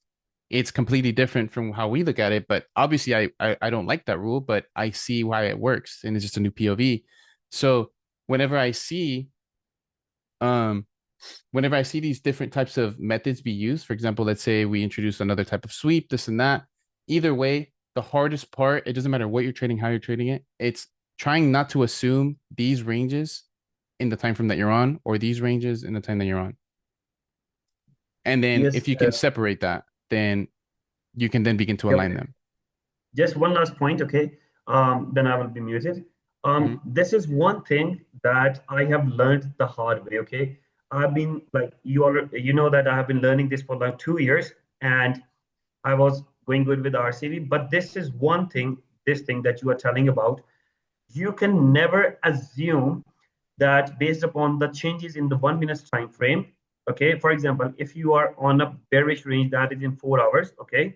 it's completely different from how we look at it. But obviously, I don't like that rule, but I see why it works, and it's just a new POV. So whenever I see um whenever I see these different types of methods be used, for example, let's say we introduce another type of sweep, this and that. Either way, the hardest part, it doesn't matter what you're trading, how you're trading it, it's trying not to assume these ranges in the time frame that you're on, or these ranges in the time that you're on. And then Yes. if you can separate that, then you can then begin to Yep. align them. Just one last point, okay? Then I will be muted. Mm-hmm. This is one thing that I have learned the hard way, okay? I've been like you know that I have been learning this for like 2 years, and I was going good with RCV. But this is one thing, this thing that you are telling about, you can never assume that based upon the changes in the 1 minute time frame. Okay, for example, if you are on a bearish range that is in 4 hours, okay,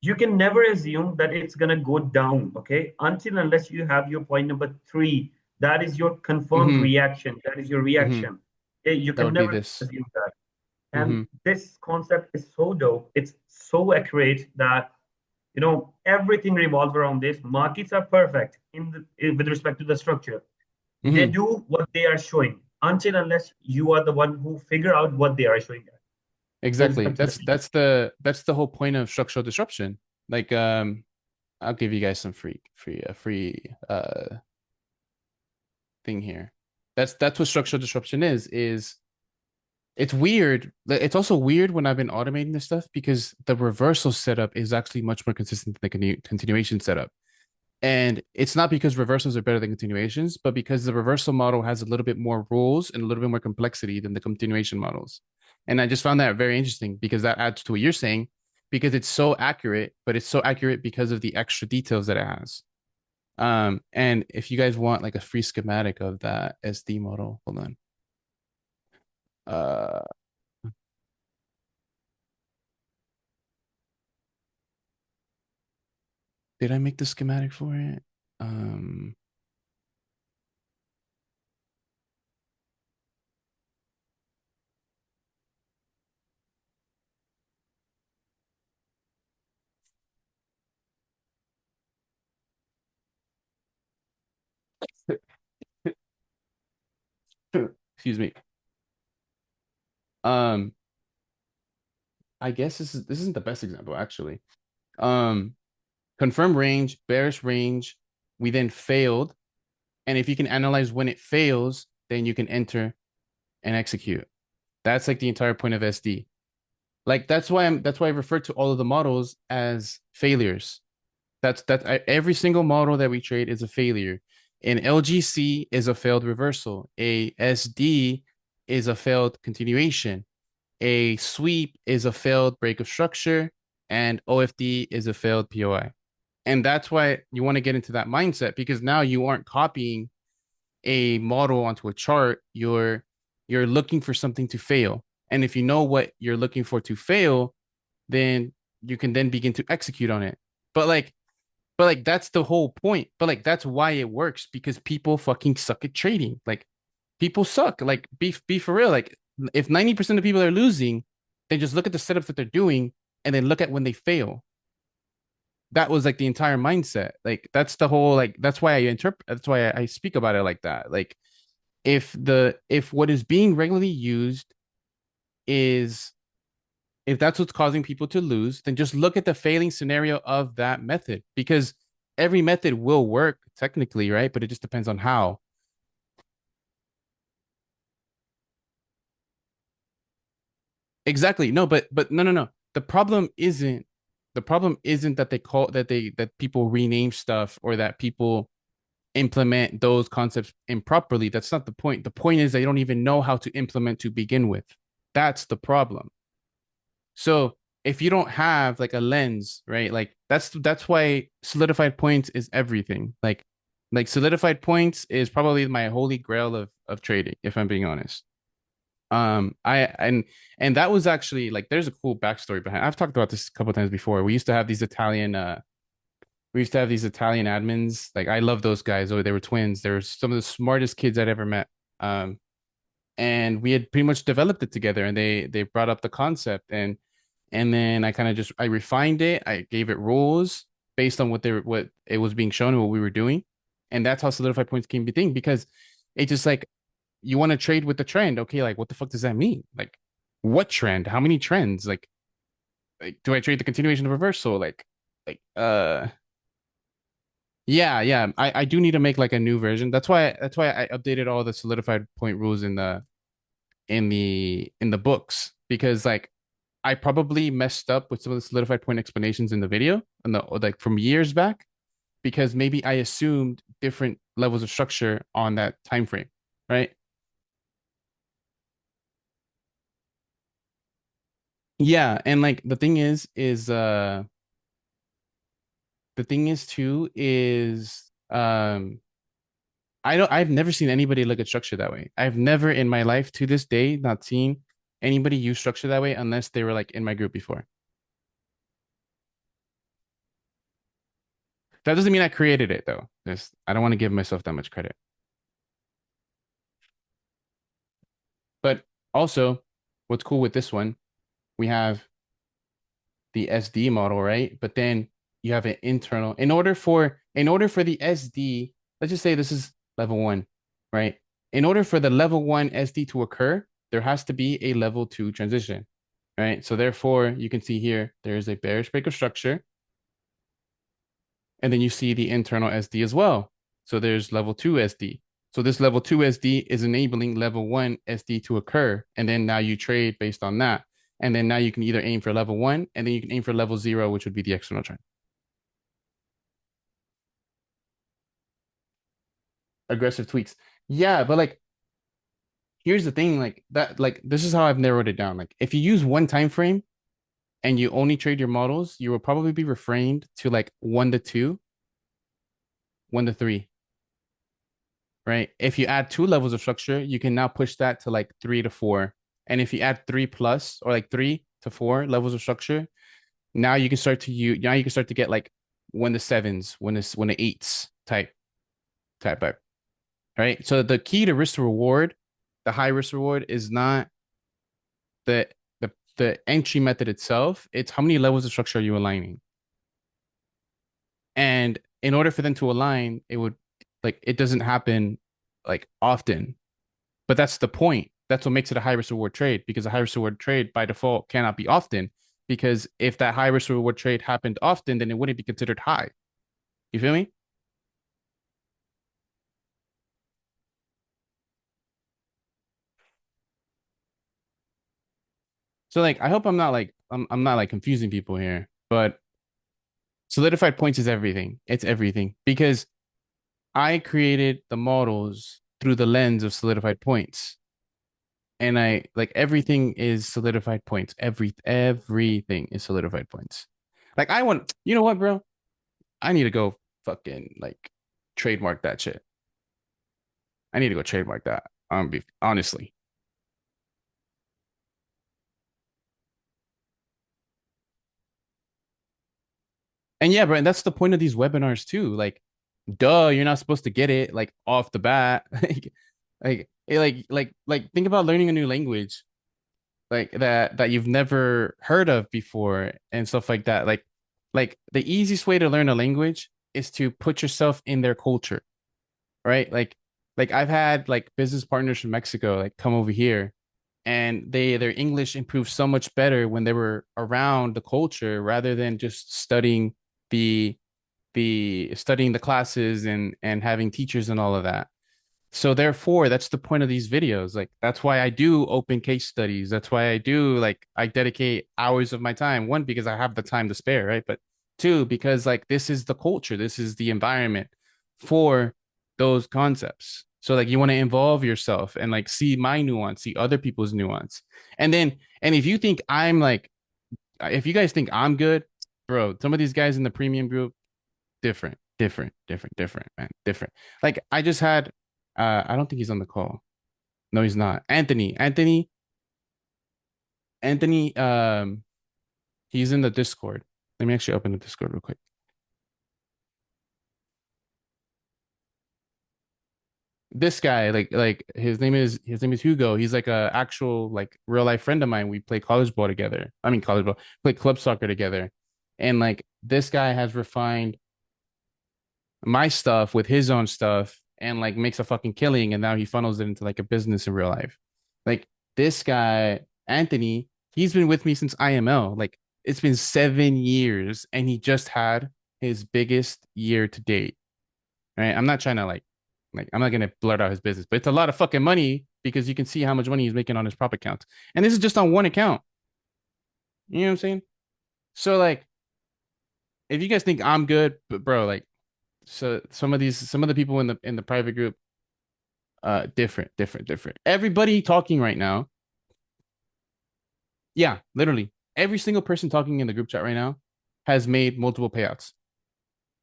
you can never assume that it's going to go down, okay, until unless you have your point number three. That is your confirmed Mm-hmm. reaction. That is your Mm-hmm. reaction. Okay? You That can would be never this. assume that. And Mm-hmm. this concept is so dope. It's so accurate that everything revolves around this. Markets are perfect with respect to the structure. They Mm-hmm. do what they are showing until unless you are the one who figure out what they are showing. Is Exactly. That's the whole point of structural disruption. Like I'll give you guys some free thing here. That's what structural disruption is it's weird. It's also weird when I've been automating this stuff because the reversal setup is actually much more consistent than the continuation setup. And it's not because reversals are better than continuations, but because the reversal model has a little bit more rules and a little bit more complexity than the continuation models. And I just found that very interesting because that adds to what you're saying, because it's so accurate, but it's so accurate because of the extra details that it has. And if you guys want like a free schematic of that SD model, hold on. Uh, did I make the schematic for it? Um, excuse me. Um, I guess this isn't the best example actually. Um, confirm range, bearish range. We then failed, and if you can analyze when it fails, then you can enter and execute. That's like the entire point of SD. Like that's why I refer to all of the models as failures. Every single model that we trade is a failure. An LGC is a failed reversal. A SD is a failed continuation. A sweep is a failed break of structure, and OFD is a failed POI. And that's why you want to get into that mindset because now you aren't copying a model onto a chart. You're looking for something to fail. And if you know what you're looking for to fail, then you can then begin to execute on it. But like that's the whole point. But like that's why it works because people fucking suck at trading. Like people suck. Like be for real. Like if 90% of people are losing, then just look at the setups that they're doing and then look at when they fail. That was like the entire mindset. Like that's the whole like that's why I interpret that's why I speak about it like that. Like if what is being regularly used is if that's what's causing people to lose, then just look at the failing scenario of that method because every method will work technically, right? But it just depends on how. Exactly. No, but no. The problem isn't that they call that people rename stuff or that people implement those concepts improperly. That's not the point. The point is they don't even know how to implement to begin with. That's the problem. So if you don't have like a lens, right? Like that's why solidified points is everything. Like solidified points is probably my holy grail of trading, if I'm being honest. I and that was actually like there's a cool backstory behind. I've talked about this a couple of times before. We used to have these Italian admins. Like I love those guys. Oh, they were twins. They were some of the smartest kids I'd ever met. And we had pretty much developed it together and they brought up the concept and then I kind of just I refined it. I gave it rules based on what it was being shown and what we were doing. And that's how solidified points came to be thing because it just like you want to trade with the trend. Okay, like what the fuck does that mean? Like what trend? How many trends? Like do I trade the continuation of reversal? Like yeah. I do need to make like a new version. That's why I updated all the solidified point rules in the books because like I probably messed up with some of the solidified point explanations in the video and the like from years back because maybe I assumed different levels of structure on that time frame, right? Yeah, and like the thing is too is I've never seen anybody look at structure that way. I've never in my life to this day not seen anybody use structure that way unless they were like in my group before. That doesn't mean I created it though. I don't want to give myself that much credit. But also, what's cool with this one, we have the SD model, right? But then you have an internal. In order for the SD, let's just say this is level one, right? In order for the level one SD to occur, there has to be a level two transition. right? So therefore, you can see here, there is a bearish break of structure. And then you see the internal SD as well. So there's level 2 SD. So this level 2 SD is enabling level 1 SD to occur. And then now you trade based on that. And then now you can either aim for level 1 and then you can aim for level 0, which would be the external trend. Aggressive tweaks. Yeah, but like here's the thing, like that, like this is how I've narrowed it down. Like if you use one time frame and you only trade your models, you will probably be refrained to like 1 to 2, 1 to 3. Right? If you add 2 levels of structure, you can now push that to like 3 to 4. And if you add 3 plus or like 3 to 4 levels of structure, now you can start to get like 1 to 7s, 1 to 8s type. Right. So the key to risk to reward, the high risk reward is not the the entry method itself, it's how many levels of structure are you aligning. And in order for them to align, it would like it doesn't happen like often. But that's the point. That's what makes it a high risk reward trade, because a high risk reward trade by default cannot be often. Because if that high risk reward trade happened often, then it wouldn't be considered high. You feel me? So like I hope I'm not like confusing people here, but solidified points is everything. It's everything because I created the models through the lens of solidified points. And I like everything is solidified points. Everything is solidified points. Like I want, you know what, bro? I need to go fucking like trademark that shit. I need to go trademark that. Honestly. And yeah, bro, and that's the point of these webinars too. Like, duh, you're not supposed to get it like off the bat. Like think about learning a new language like that you've never heard of before and stuff like that. Like the easiest way to learn a language is to put yourself in their culture, right? Like I've had like business partners from Mexico like come over here and their English improved so much better when they were around the culture rather than just the studying the classes and having teachers and all of that. So therefore, that's the point of these videos. Like that's why I do open case studies. That's why I dedicate hours of my time. One, because I have the time to spare, right? But two, because like this is the culture, this is the environment for those concepts. So like you want to involve yourself and like see my nuance, see other people's nuance. And if you think I'm like if you guys think I'm good, bro, some of these guys in the premium group, different, man, different. Like I just had I don't think he's on the call. No, he's not. Anthony, he's in the Discord. Let me actually open the Discord real quick. This guy, like his name is Hugo. He's like a actual like real life friend of mine. We play college ball together. I mean college ball, play club soccer together. And like this guy has refined my stuff with his own stuff and like makes a fucking killing and now he funnels it into like a business in real life. Like this guy, Anthony, he's been with me since IML. Like it's been 7 years and he just had his biggest year to date. Right. I'm not trying to like I'm not gonna blurt out his business, but it's a lot of fucking money because you can see how much money he's making on his prop account. And this is just on one account. You know what I'm saying? So like if you guys think I'm good, but bro, like so some of the people in the private group different everybody talking right now, yeah, literally every single person talking in the group chat right now has made multiple payouts.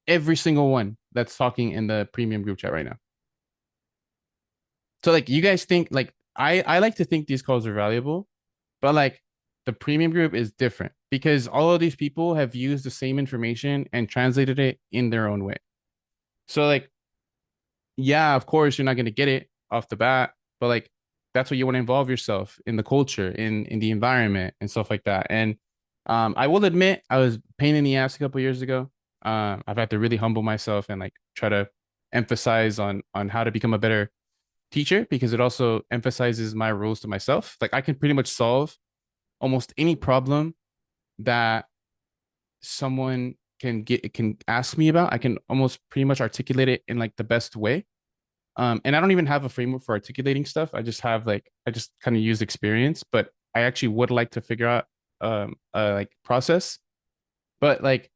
Every single one that's talking in the premium group chat right now. So like you guys think like I like to think these calls are valuable, but like the premium group is different because all of these people have used the same information and translated it in their own way. So like yeah, of course you're not going to get it off the bat, but like that's what you want to involve yourself in the culture, in the environment and stuff like that. And I will admit I was a pain in the ass a couple years ago. I've had to really humble myself and like try to emphasize on how to become a better teacher because it also emphasizes my rules to myself. Like I can pretty much solve almost any problem that someone can ask me about, I can almost pretty much articulate it in like the best way. And I don't even have a framework for articulating stuff. I just kind of use experience, but I actually would like to figure out a like process. But like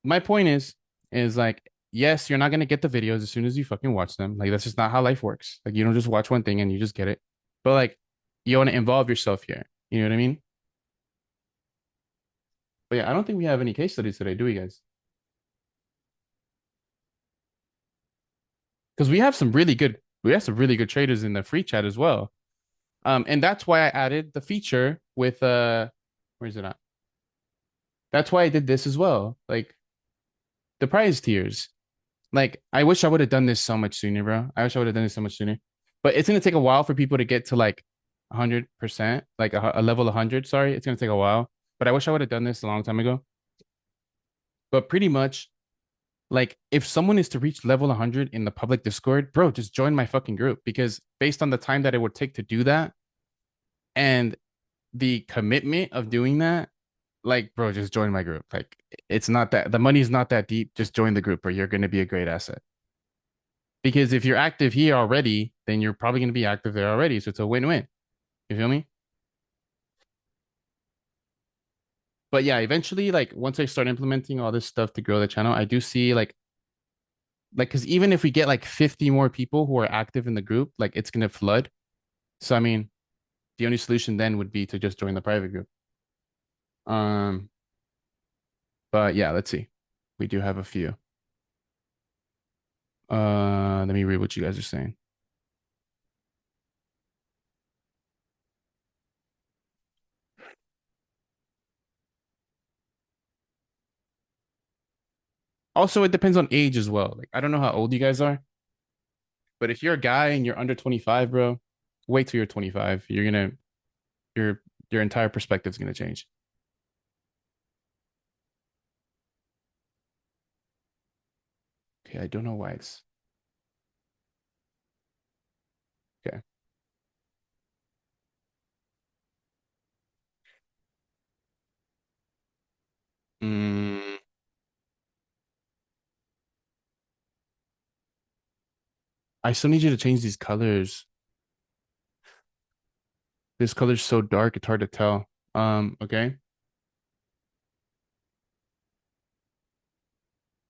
my point is like, yes, you're not gonna get the videos as soon as you fucking watch them. Like that's just not how life works. Like you don't just watch one thing and you just get it. But like you want to involve yourself here. You know what I mean? But yeah, I don't think we have any case studies today, do we guys? Because we have some really good traders in the free chat as well. And that's why I added the feature with where is it at? That's why I did this as well. Like the prize tiers. Like I wish I would have done this so much sooner, bro. I wish I would have done this so much sooner. But it's gonna take a while for people to get to like 100%, like a level 100. Sorry, it's gonna take a while. But I wish I would have done this a long time ago. But pretty much, like if someone is to reach level 100 in the public Discord, bro, just join my fucking group because based on the time that it would take to do that and the commitment of doing that, like, bro, just join my group. Like, it's not that the money's not that deep. Just join the group, or you're going to be a great asset. Because if you're active here already, then you're probably going to be active there already. So it's a win-win. You feel me? But yeah, eventually, like once I start implementing all this stuff to grow the channel, I do see because even if we get like 50 more people who are active in the group, like it's going to flood. So I mean, the only solution then would be to just join the private group. Um, but yeah, let's see. We do have a few. Let me read what you guys are saying. Also, it depends on age as well. Like, I don't know how old you guys are, but if you're a guy and you're under 25, bro, wait till you're 25. Your your entire perspective is gonna change. Okay, I don't know why it's okay. Mm, I still need you to change these colors. This color's so dark, it's hard to tell. Okay.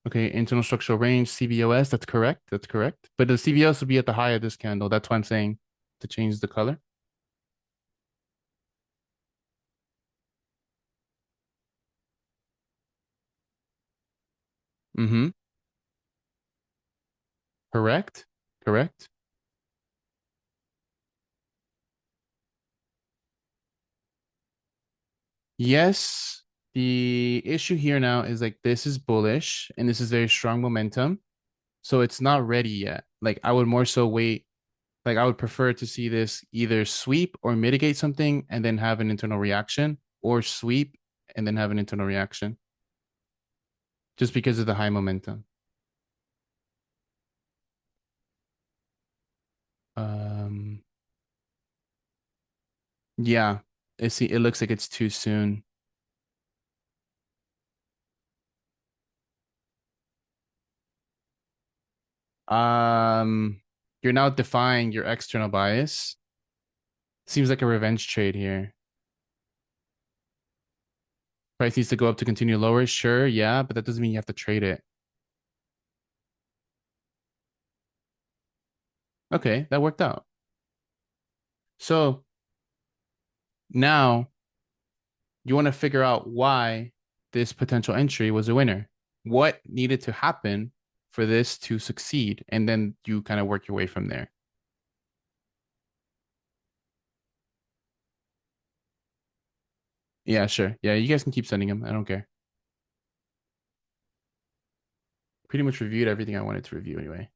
Okay, internal structural range, CBOS, that's correct. That's correct. But the CBOS will be at the high of this candle. That's why I'm saying to change the color. Mm-hmm. Correct. Correct. Yes. The issue here now is like this is bullish and this is very strong momentum. So it's not ready yet. Like I would more so wait. Like I would prefer to see this either sweep or mitigate something and then have an internal reaction, or sweep and then have an internal reaction just because of the high momentum. Um, yeah, it looks like it's too soon. Um, you're now defying your external bias. Seems like a revenge trade here. Price needs to go up to continue lower. Sure, yeah, but that doesn't mean you have to trade it. Okay, that worked out. So now you want to figure out why this potential entry was a winner. What needed to happen for this to succeed? And then you kind of work your way from there. Yeah, sure. Yeah, you guys can keep sending them. I don't care. Pretty much reviewed everything I wanted to review anyway.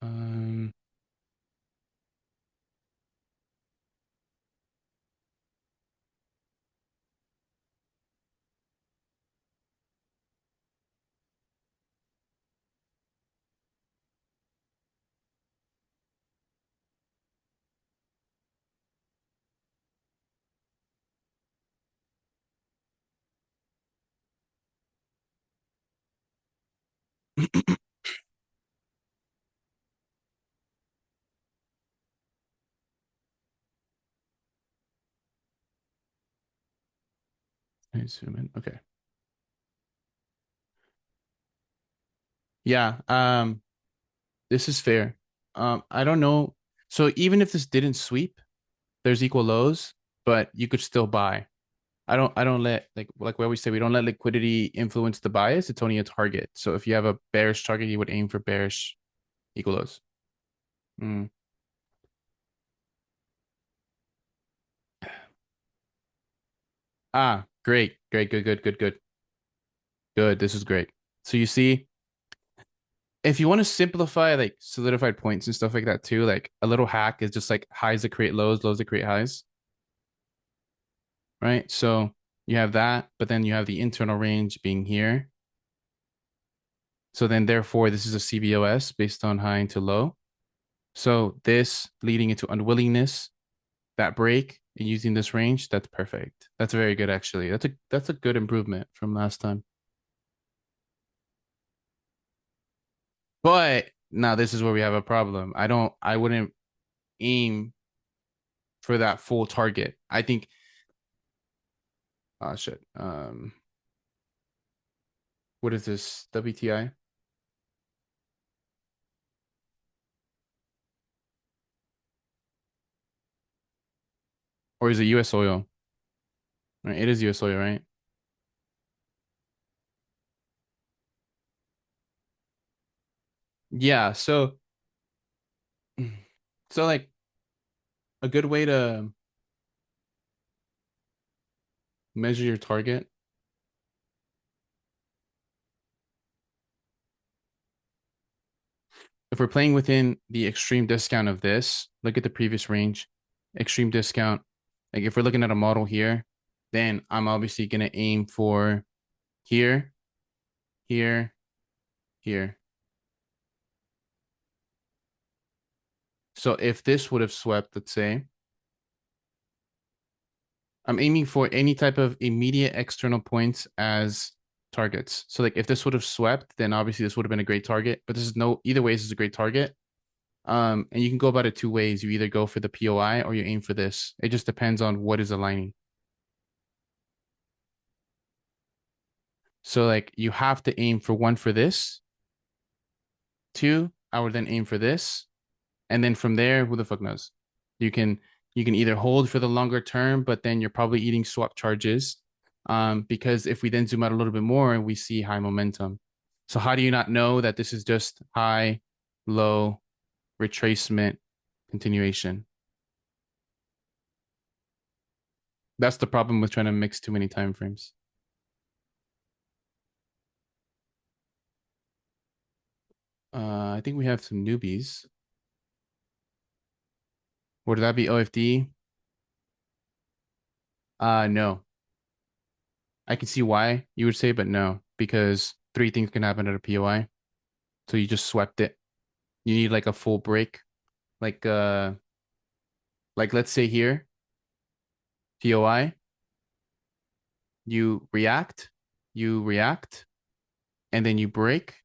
Um, Let me zoom in. Okay. Yeah. This is fair. I don't know. So even if this didn't sweep, there's equal lows, but you could still buy. I don't let like we always say, we don't let liquidity influence the bias. It's only a target. So if you have a bearish target, you would aim for bearish equal lows. Mm. Ah, great, great, good, good, good, good, good. This is great. So you see, if you want to simplify like solidified points and stuff like that too, like a little hack is just like highs that create lows, lows that create highs, right? So you have that, but then you have the internal range being here. So then therefore this is a CBOS based on high into low. So this leading into unwillingness, that break and using this range, that's perfect. That's very good actually. That's a good improvement from last time. But now this is where we have a problem. I wouldn't aim for that full target. I think oh shit. What is this? WTI? Or is it US oil? Right? It is US oil, right? Yeah, so like a good way to measure your target, if we're playing within the extreme discount of this, look at the previous range, extreme discount. Like if we're looking at a model here, then I'm obviously going to aim for here, here, here. So if this would have swept, let's say, I'm aiming for any type of immediate external points as targets. So like if this would have swept, then obviously this would have been a great target. But this is no either way, this is a great target. And you can go about it two ways. You either go for the POI or you aim for this. It just depends on what is aligning. So like you have to aim for one for this, two, I would then aim for this, and then from there, who the fuck knows? You can you can either hold for the longer term, but then you're probably eating swap charges. Because if we then zoom out a little bit more and we see high momentum. So how do you not know that this is just high, low, retracement, continuation? That's the problem with trying to mix too many time frames. I think we have some newbies. Would that be OFD? No. I can see why you would say, but no, because three things can happen at a POI. So you just swept it. You need like a full break. Like like let's say here, POI, you react, and then you break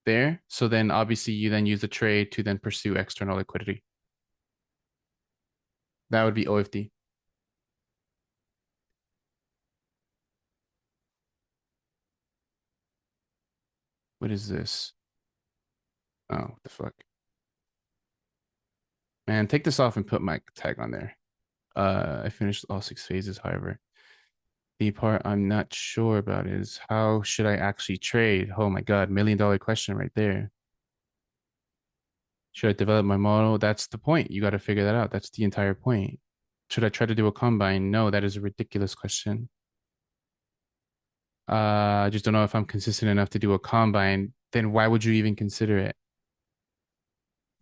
there. So then obviously you then use the trade to then pursue external liquidity. That would be OFD. What is this? Oh, what the fuck? Man, take this off and put my tag on there. I finished all six phases, however. The part I'm not sure about is how should I actually trade? Oh my God, $1 million question right there. Should I develop my model? That's the point. You got to figure that out. That's the entire point. Should I try to do a combine? No, that is a ridiculous question. I just don't know if I'm consistent enough to do a combine. Then why would you even consider it?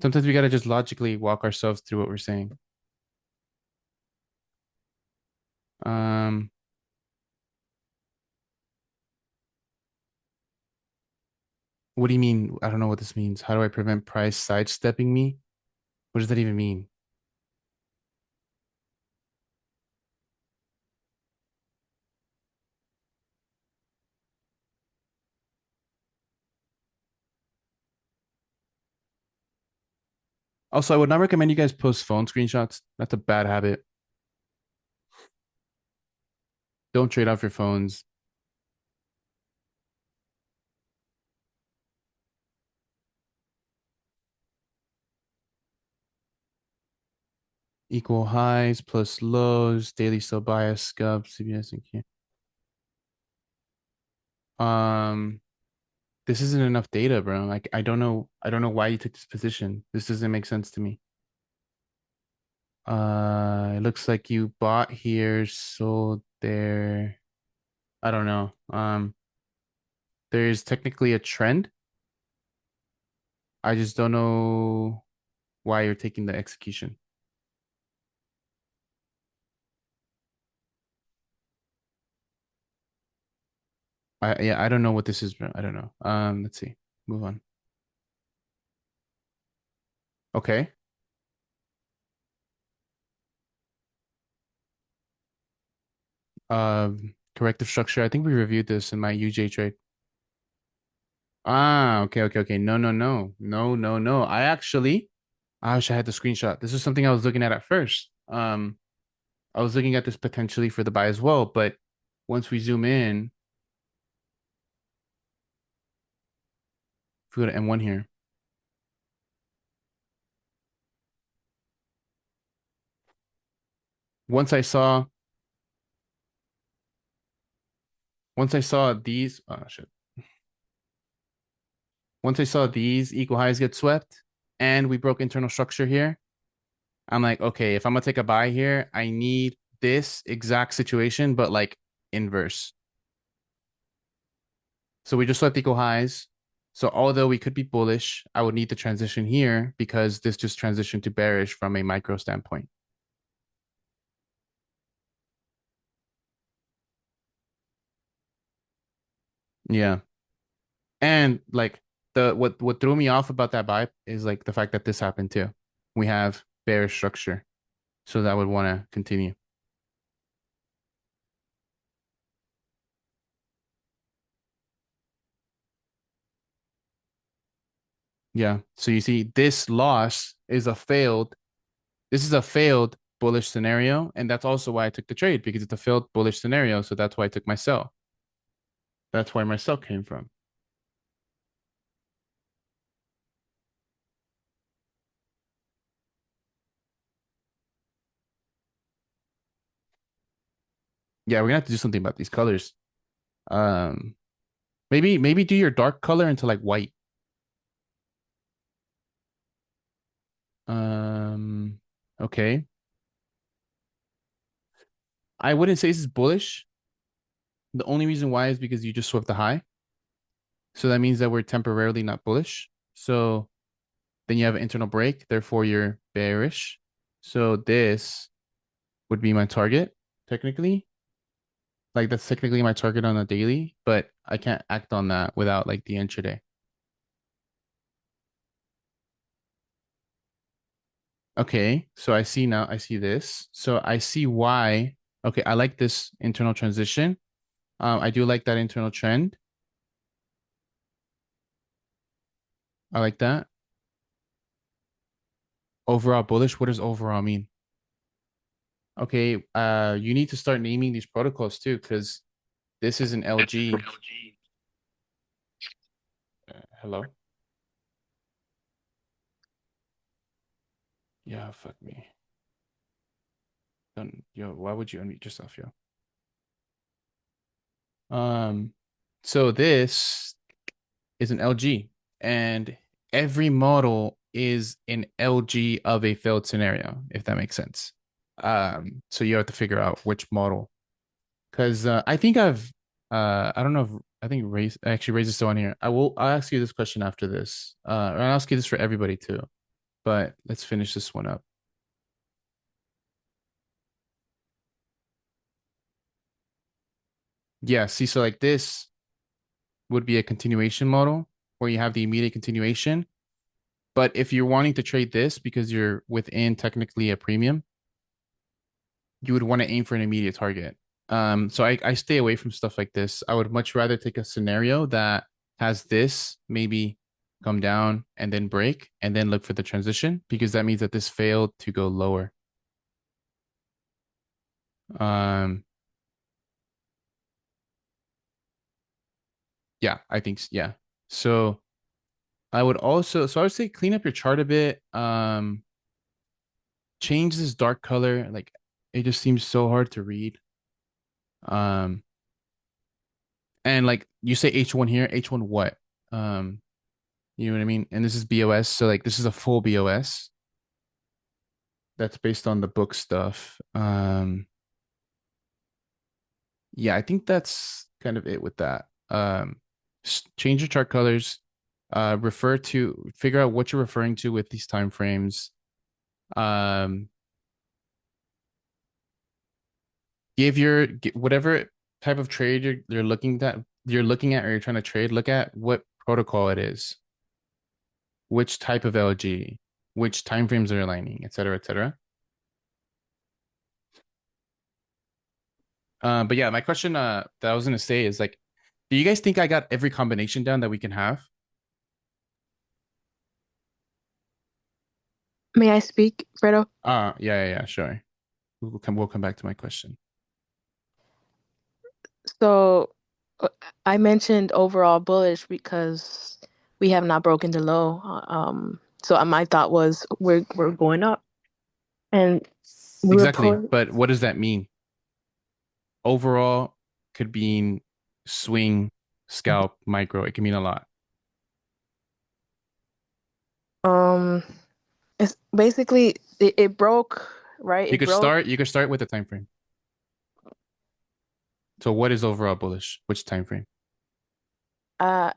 Sometimes we got to just logically walk ourselves through what we're saying. Um, what do you mean? I don't know what this means. How do I prevent price sidestepping me? What does that even mean? Also, I would not recommend you guys post phone screenshots. That's a bad habit. Don't trade off your phones. Equal highs plus lows, daily sell bias, scub, CBS, and Q. Um, this isn't enough data, bro. Like, I don't know why you took this position. This doesn't make sense to me. It looks like you bought here, sold there. I don't know. There's technically a trend. I just don't know why you're taking the execution. I don't know what this is, bro. I don't know. Let's see. Move on. Okay. Corrective structure. I think we reviewed this in my UJ trade. Ah, okay. No. I wish I had the screenshot. This is something I was looking at first. I was looking at this potentially for the buy as well, but once we zoom in, if we go to M1 here, once I saw, once I saw these, oh shit. Once I saw these equal highs get swept and we broke internal structure here, I'm like, okay, if I'm gonna take a buy here, I need this exact situation, but like inverse. So we just swept equal highs. So although we could be bullish, I would need the transition here because this just transitioned to bearish from a micro standpoint. Yeah. And like the what threw me off about that buy is like the fact that this happened too. We have bearish structure. So that would want to continue. Yeah. So you see, this loss is a failed, this is a failed bullish scenario. And that's also why I took the trade because it's a failed bullish scenario. So that's why I took my sell. That's where my sell came from. Yeah, we're gonna have to do something about these colors. Um, maybe do your dark color into like white. Um, okay. I wouldn't say this is bullish. The only reason why is because you just swept the high. So that means that we're temporarily not bullish. So then you have an internal break, therefore you're bearish. So this would be my target, technically. Like that's technically my target on a daily, but I can't act on that without like the intraday. Okay, so I see now, I see this. So I see why. Okay, I like this internal transition. I do like that internal trend. I like that. Overall bullish. What does overall mean? Okay, you need to start naming these protocols too, because this is an LG. Hello? Yeah, fuck me. Don't, yo, why would you unmute yourself, yo? Um, so this is an LG, and every model is an LG of a failed scenario, if that makes sense. So you have to figure out which model. Because I think I don't know if I think race actually Raise is still on here. I'll ask you this question after this. Or I'll ask you this for everybody too. But let's finish this one up. Yeah, see, so like this would be a continuation model where you have the immediate continuation. But if you're wanting to trade this because you're within technically a premium, you would want to aim for an immediate target. So I stay away from stuff like this. I would much rather take a scenario that has this maybe come down, and then break, and then look for the transition because that means that this failed to go lower. Um, yeah, I think yeah. So I would also, so I would say clean up your chart a bit. Change this dark color. Like it just seems so hard to read. Um, and like you say H1 here, H1 what? Um, you know what I mean? And this is BOS, so like this is a full BOS that's based on the book stuff. Yeah, I think that's kind of it with that. Change your chart colors. Figure out what you're referring to with these time frames. Um, whatever type of trade you're looking at or you're trying to trade. Look at what protocol it is, which type of LG, which time frames are aligning, et cetera, et cetera. But yeah, my question that I was gonna say is like, do you guys think I got every combination down that we can have? May I speak, Fredo? Yeah, sure. We'll come back to my question. So uh, I mentioned overall bullish because we have not broken the low. So my thought was we're going up, and we were Exactly. pulling. But what does that mean? Overall could mean swing, scalp, micro. It can mean a lot. Um, it's basically it broke, right? It broke. You could start with the time frame. So what is overall bullish? Which time frame? Uh,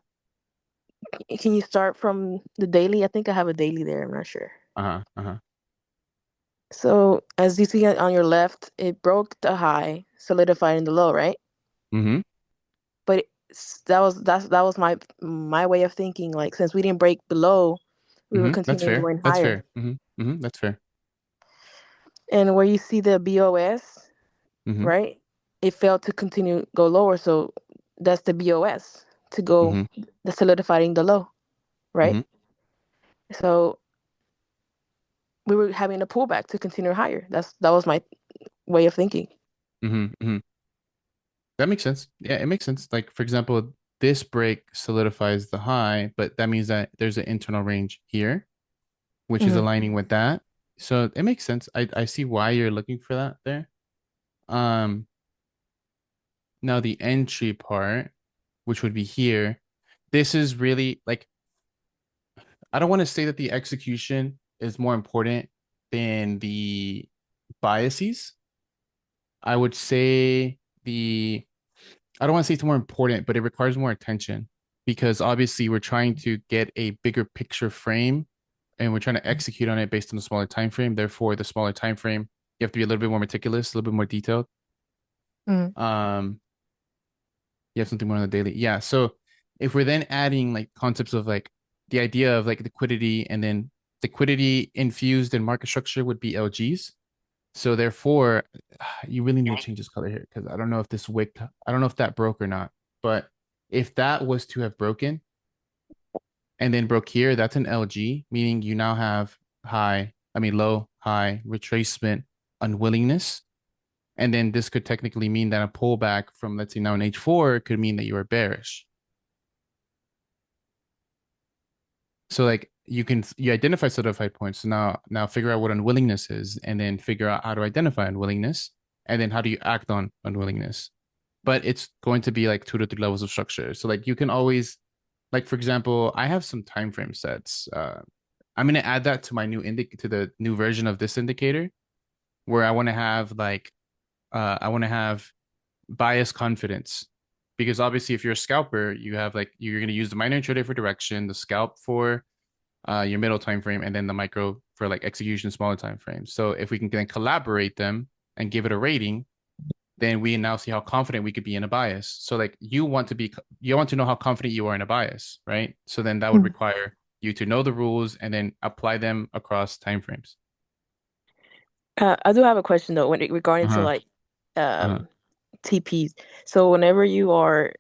can you start from the daily? I think I have a daily there. I'm not sure. Uh-huh. Uh-huh. So as you see on your left, it broke the high, solidified in the low, right? Mm-hmm. But that was my way of thinking. Like since we didn't break below, we were Mm-hmm. That's continuing fair. going That's higher. fair. Mm-hmm. Mm-hmm. That's fair. And where you see the BOS, Mm-hmm. right? It failed to continue go lower, so that's the BOS to go Mm-hmm. the solidifying the low, right? Mm-hmm. So we were having a pullback to continue higher. That was my way of thinking. Mm-hmm. Mm-hmm. That makes sense. Yeah, it makes sense. Like for example, this break solidifies the high, but that means that there's an internal range here, which is Hmm. aligning with that. So it makes sense. I see why you're looking for that there. Um, Now the entry part, which would be here, this is really like I don't want to say that the execution is more important than the biases. I would say the I don't want to say it's more important, but it requires more attention because obviously we're trying to get a bigger picture frame and we're trying to execute on it based on a smaller time frame. Therefore, the smaller time frame, you have to be a little bit more meticulous, a little bit more detailed. Hmm. Um, you have something more on the daily. Yeah. So if we're then adding like concepts of like the idea of like liquidity and then liquidity infused in market structure would be LGs. So therefore, you really need to change this color here because I don't know if this wick, I don't know if that broke or not. But if that was to have broken and then broke here, that's an LG, meaning you now have low, high, retracement, unwillingness. And then this could technically mean that a pullback from, let's say now an H4 could mean that you are bearish. So like you identify solidified points. So now figure out what unwillingness is and then figure out how to identify unwillingness and then how do you act on unwillingness. But it's going to be like 2 to 3 levels of structure. So like you can always like for example, I have some time frame sets. I'm gonna add that to my to the new version of this indicator where I want to have bias confidence because obviously if you're a scalper, you have like you're gonna use the minor intraday for direction, the scalp for your middle time frame, and then the micro for like execution smaller time frames. So if we can then collaborate them and give it a rating, then we now see how confident we could be in a bias. So like you want to know how confident you are in a bias, right? So then that would require you to know the rules and then apply them across time frames. I do have a question though when regarding to Uh-huh. like Uh-huh. um TPs. So whenever you are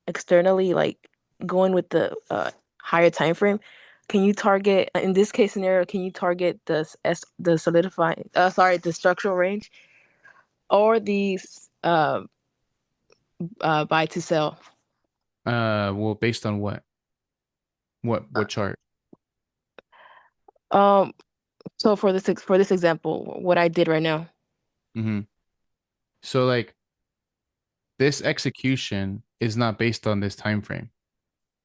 externally like going with the higher time frame, can you target, in this case scenario, can you target the solidified, the structural range or the buy to sell? Well, based on what? What chart? So for this example, what I did right now. Mm-hmm. So like this execution is not based on this time frame.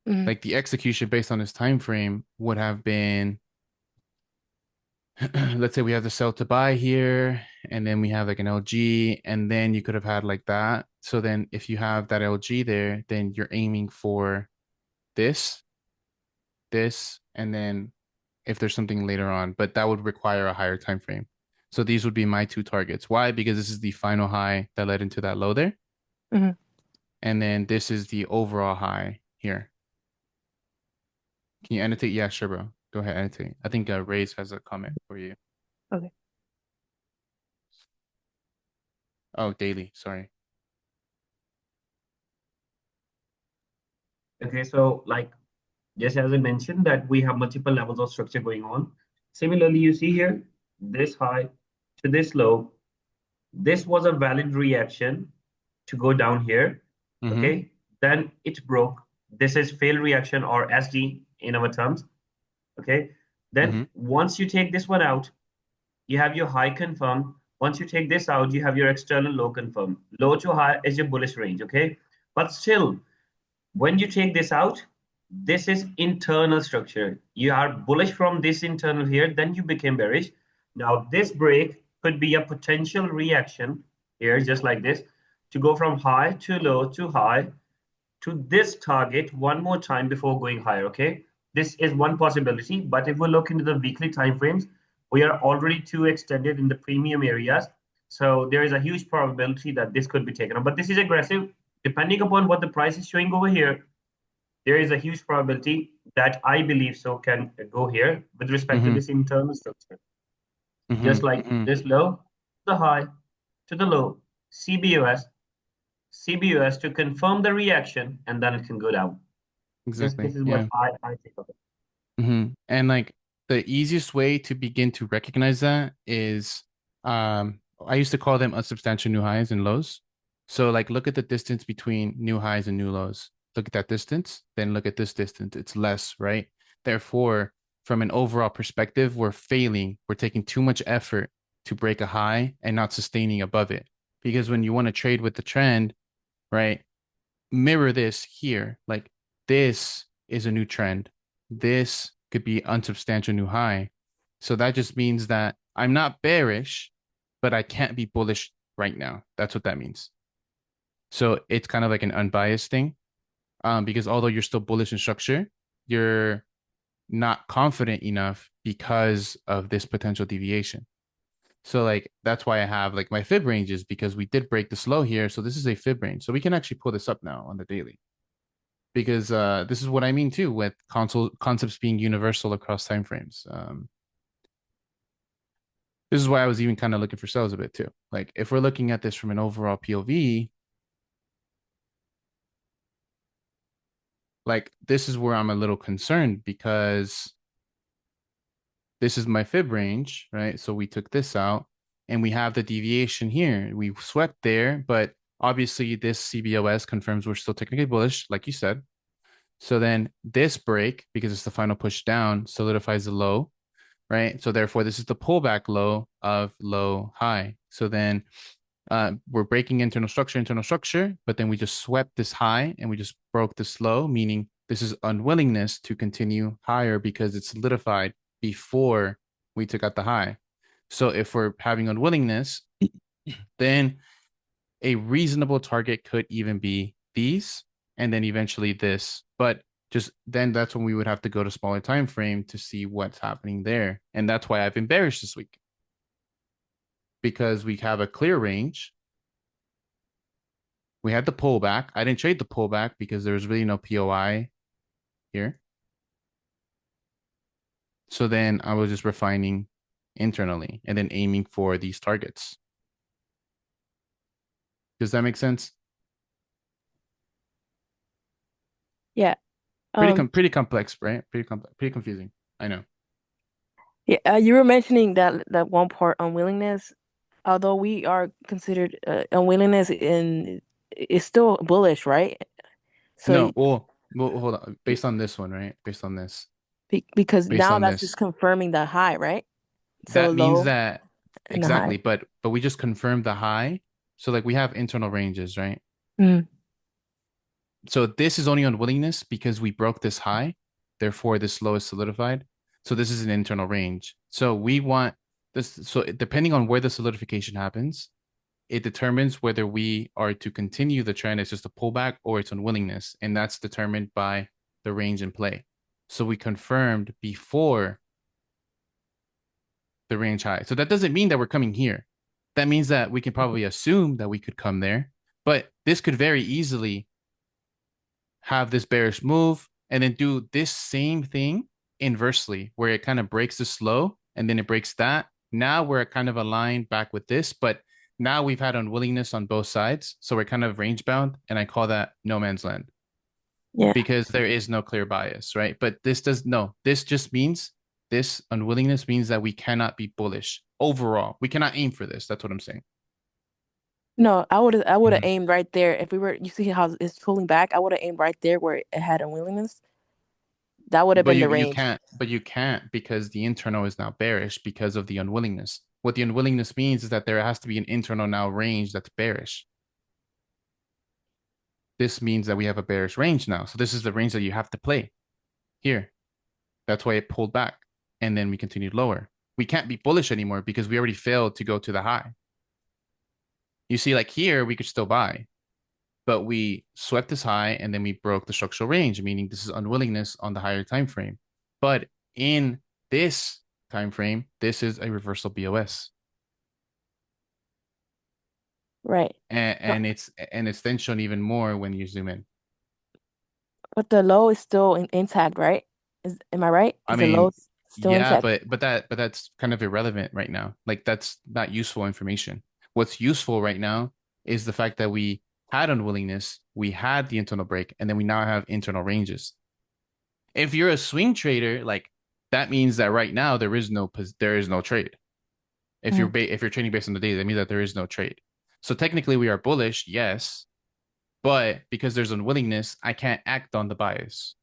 Mm-hmm. Like the execution based on this time frame would have been, let's say we have the sell to buy here, and then we have like an LG, and then you could have had like that. So then if you have that LG there, then you're aiming for this, and then if there's something later on, but that would require a higher time frame. So these would be my two targets. Why? Because this is the final high that led into that low there. Mm-hmm. And then this is the overall high here. Can you annotate? Yeah, sure, bro. Go ahead, annotate. I think Ray's has a comment for you. Okay. Oh, daily. Sorry. Okay, so like just as I mentioned that we have multiple levels of structure going on. Similarly, you see here, this high to this low, this was a valid reaction to go down here. Mm-hmm. Okay, then it broke. This is failed reaction or SD in our terms. Okay, then Mm-hmm. once you take this one out, you have your high confirmed. Once you take this out, you have your external low confirmed. Low to high is your bullish range. Okay, but still, when you take this out, this is internal structure. You are bullish from this internal here, then you became bearish. Now this break could be a potential reaction here, just like this, to go from high to low to high to this target one more time before going higher. Okay, this is one possibility. But if we look into the weekly time frames, we are already too extended in the premium areas. So there is a huge probability that this could be taken up. But this is aggressive. Depending upon what the price is showing over here, there is a huge probability that I believe so can go here with respect to Mm-hmm. this internal structure. Mm-hmm. Just like Mm-hmm. this low, the high, to the low, CBOS to confirm the reaction, and then it can go down. This Exactly. is what Yeah. I think of it. Mm-hmm. And like the easiest way to begin to recognize that is, I used to call them unsubstantial new highs and lows. So like look at the distance between new highs and new lows. Look at that distance, then look at this distance. It's less, right? Therefore, from an overall perspective, we're failing. We're taking too much effort to break a high and not sustaining above it. Because when you want to trade with the trend, right? Mirror this here. Like this is a new trend. This could be unsubstantial new high. So that just means that I'm not bearish, but I can't be bullish right now. That's what that means. So it's kind of like an unbiased thing. Because although you're still bullish in structure, you're not confident enough because of this potential deviation. So like that's why I have like my fib ranges, because we did break the low here. So this is a fib range. So we can actually pull this up now on the daily, because this is what I mean too with concepts being universal across timeframes. This is why I was even kind of looking for sales a bit too. Like if we're looking at this from an overall POV, like this is where I'm a little concerned, because this is my fib range, right? So we took this out and we have the deviation here. We swept there, but obviously this CBOS confirms we're still technically bullish, like you said. So then this break, because it's the final push down, solidifies the low, right? So therefore, this is the pullback low of low high. So then we're breaking internal structure, but then we just swept this high and we just broke this low, meaning this is unwillingness to continue higher because it's solidified before we took out the high. So if we're having unwillingness, then a reasonable target could even be these, and then eventually this. But just then that's when we would have to go to smaller time frame to see what's happening there. And that's why I've been bearish this week, because we have a clear range. We had the pullback. I didn't trade the pullback because there was really no POI here. So then I was just refining internally and then aiming for these targets. Does that make sense? Yeah. Pretty complex, right? Pretty confusing. I know. Yeah, you were mentioning that one part unwillingness. Although we are considered unwillingness in is still bullish, right? So No, well, hold on. Based on this one, right? because Based now on that's just this, confirming the high, right? So that means low that and the exactly, high. but we just confirmed the high. So like we have internal ranges, right? Mm. So this is only on willingness because we broke this high. Therefore, this low is solidified. So this is an internal range. So we want this. So depending on where the solidification happens, it determines whether we are to continue the trend as just a pullback or it's unwillingness. And that's determined by the range in play. So we confirmed before the range high. So that doesn't mean that we're coming here. That means that we can probably assume that we could come there, but this could very easily have this bearish move and then do this same thing inversely, where it kind of breaks the low and then it breaks that. Now we're kind of aligned back with this, but now we've had unwillingness on both sides. So we're kind of range bound. And I call that no man's land Yeah. because there is no clear bias, right? But this just means this unwillingness means that we cannot be bullish overall. We cannot aim for this. That's what I'm saying. No, I would have Mhm. aimed right there. If we were, you see how it's pulling back, I would have aimed right there where it had unwillingness. That would have But been the you range. can't, because the internal is now bearish because of the unwillingness. What the unwillingness means is that there has to be an internal now range that's bearish. This means that we have a bearish range now. So this is the range that you have to play here. That's why it pulled back and then we continued lower. We can't be bullish anymore because we already failed to go to the high. You see, like here, we could still buy, but we swept this high and then we broke the structural range, meaning this is unwillingness on the higher time frame. But in this time frame, this is a reversal BOS. Right. And it's then shown even more when you zoom in. But the low is still intact, right? Am I right? I Is the low mean, still yeah, intact? but that's kind of irrelevant right now. Like that's not useful information. What's useful right now is the fact that we had unwillingness, we had the internal break, and then we now have internal ranges. If you're a swing trader, like that means that right now there is no trade. Mm. If you're trading based on the day, that means that there is no trade. So technically we are bullish, yes, but because there's unwillingness, I can't act on the bias.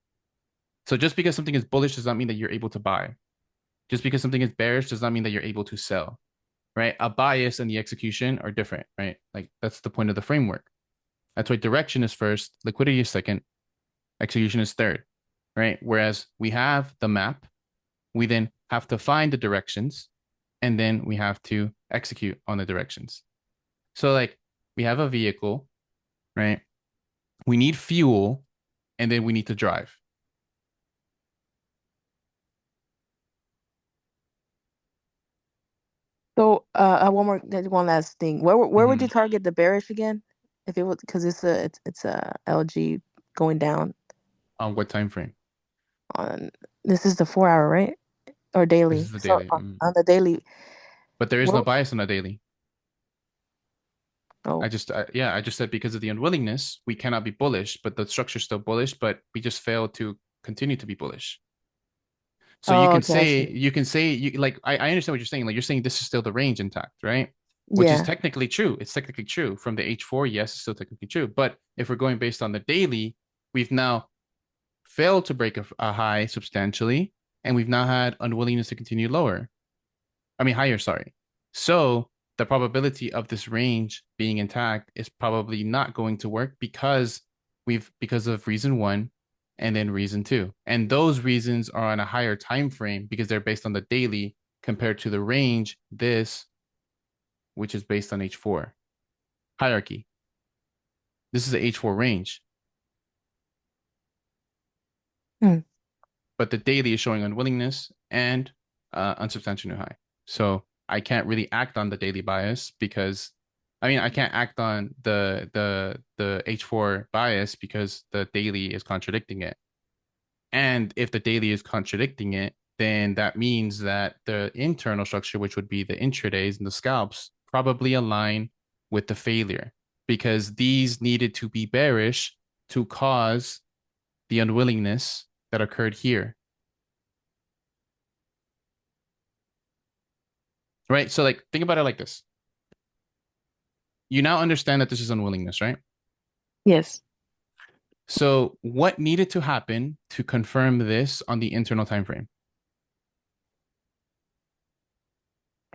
So just because something is bullish does not mean that you're able to buy. Just because something is bearish does not mean that you're able to sell, right? A bias and the execution are different, right? Like that's the point of the framework. That's why direction is first, liquidity is second, execution is third, right? Whereas we have the map, we then have to find the directions, and then we have to execute on the directions. So like we have a vehicle, right? We need fuel, and then we need to drive. So, there's one last thing. Where would Mm-hmm. you target the bearish again? If it was because it's a LG going down On what time frame? on this is the 4 hour, right? Or This daily. is the So daily. on the daily, But there is no where, bias on the daily. oh, I just said because of the unwillingness, we cannot be bullish, but the structure's still bullish, but we just failed to continue to be bullish. So okay, I see. I understand what you're saying. Like you're saying this is still the range intact, right? Which is Yeah. technically true. It's technically true from the H4. Yes, it's still technically true. But if we're going based on the daily, we've now failed to break a high substantially, and we've now had unwillingness to continue lower. I mean higher, sorry. So the probability of this range being intact is probably not going to work because of reason one and then reason two. And those reasons are on a higher time frame because they're based on the daily compared to the range, this, which is based on H4 hierarchy. This is the H4 range, Hmm. but the daily is showing unwillingness and unsubstantial new high. So I can't really act on the daily bias because I can't act on the H4 bias because the daily is contradicting it. And if the daily is contradicting it, then that means that the internal structure, which would be the intradays and the scalps, probably align with the failure because these needed to be bearish to cause the unwillingness that occurred here. Right? So like think about it like this. You now understand that this is unwillingness, right? Yes. So what needed to happen to confirm this on the internal time frame?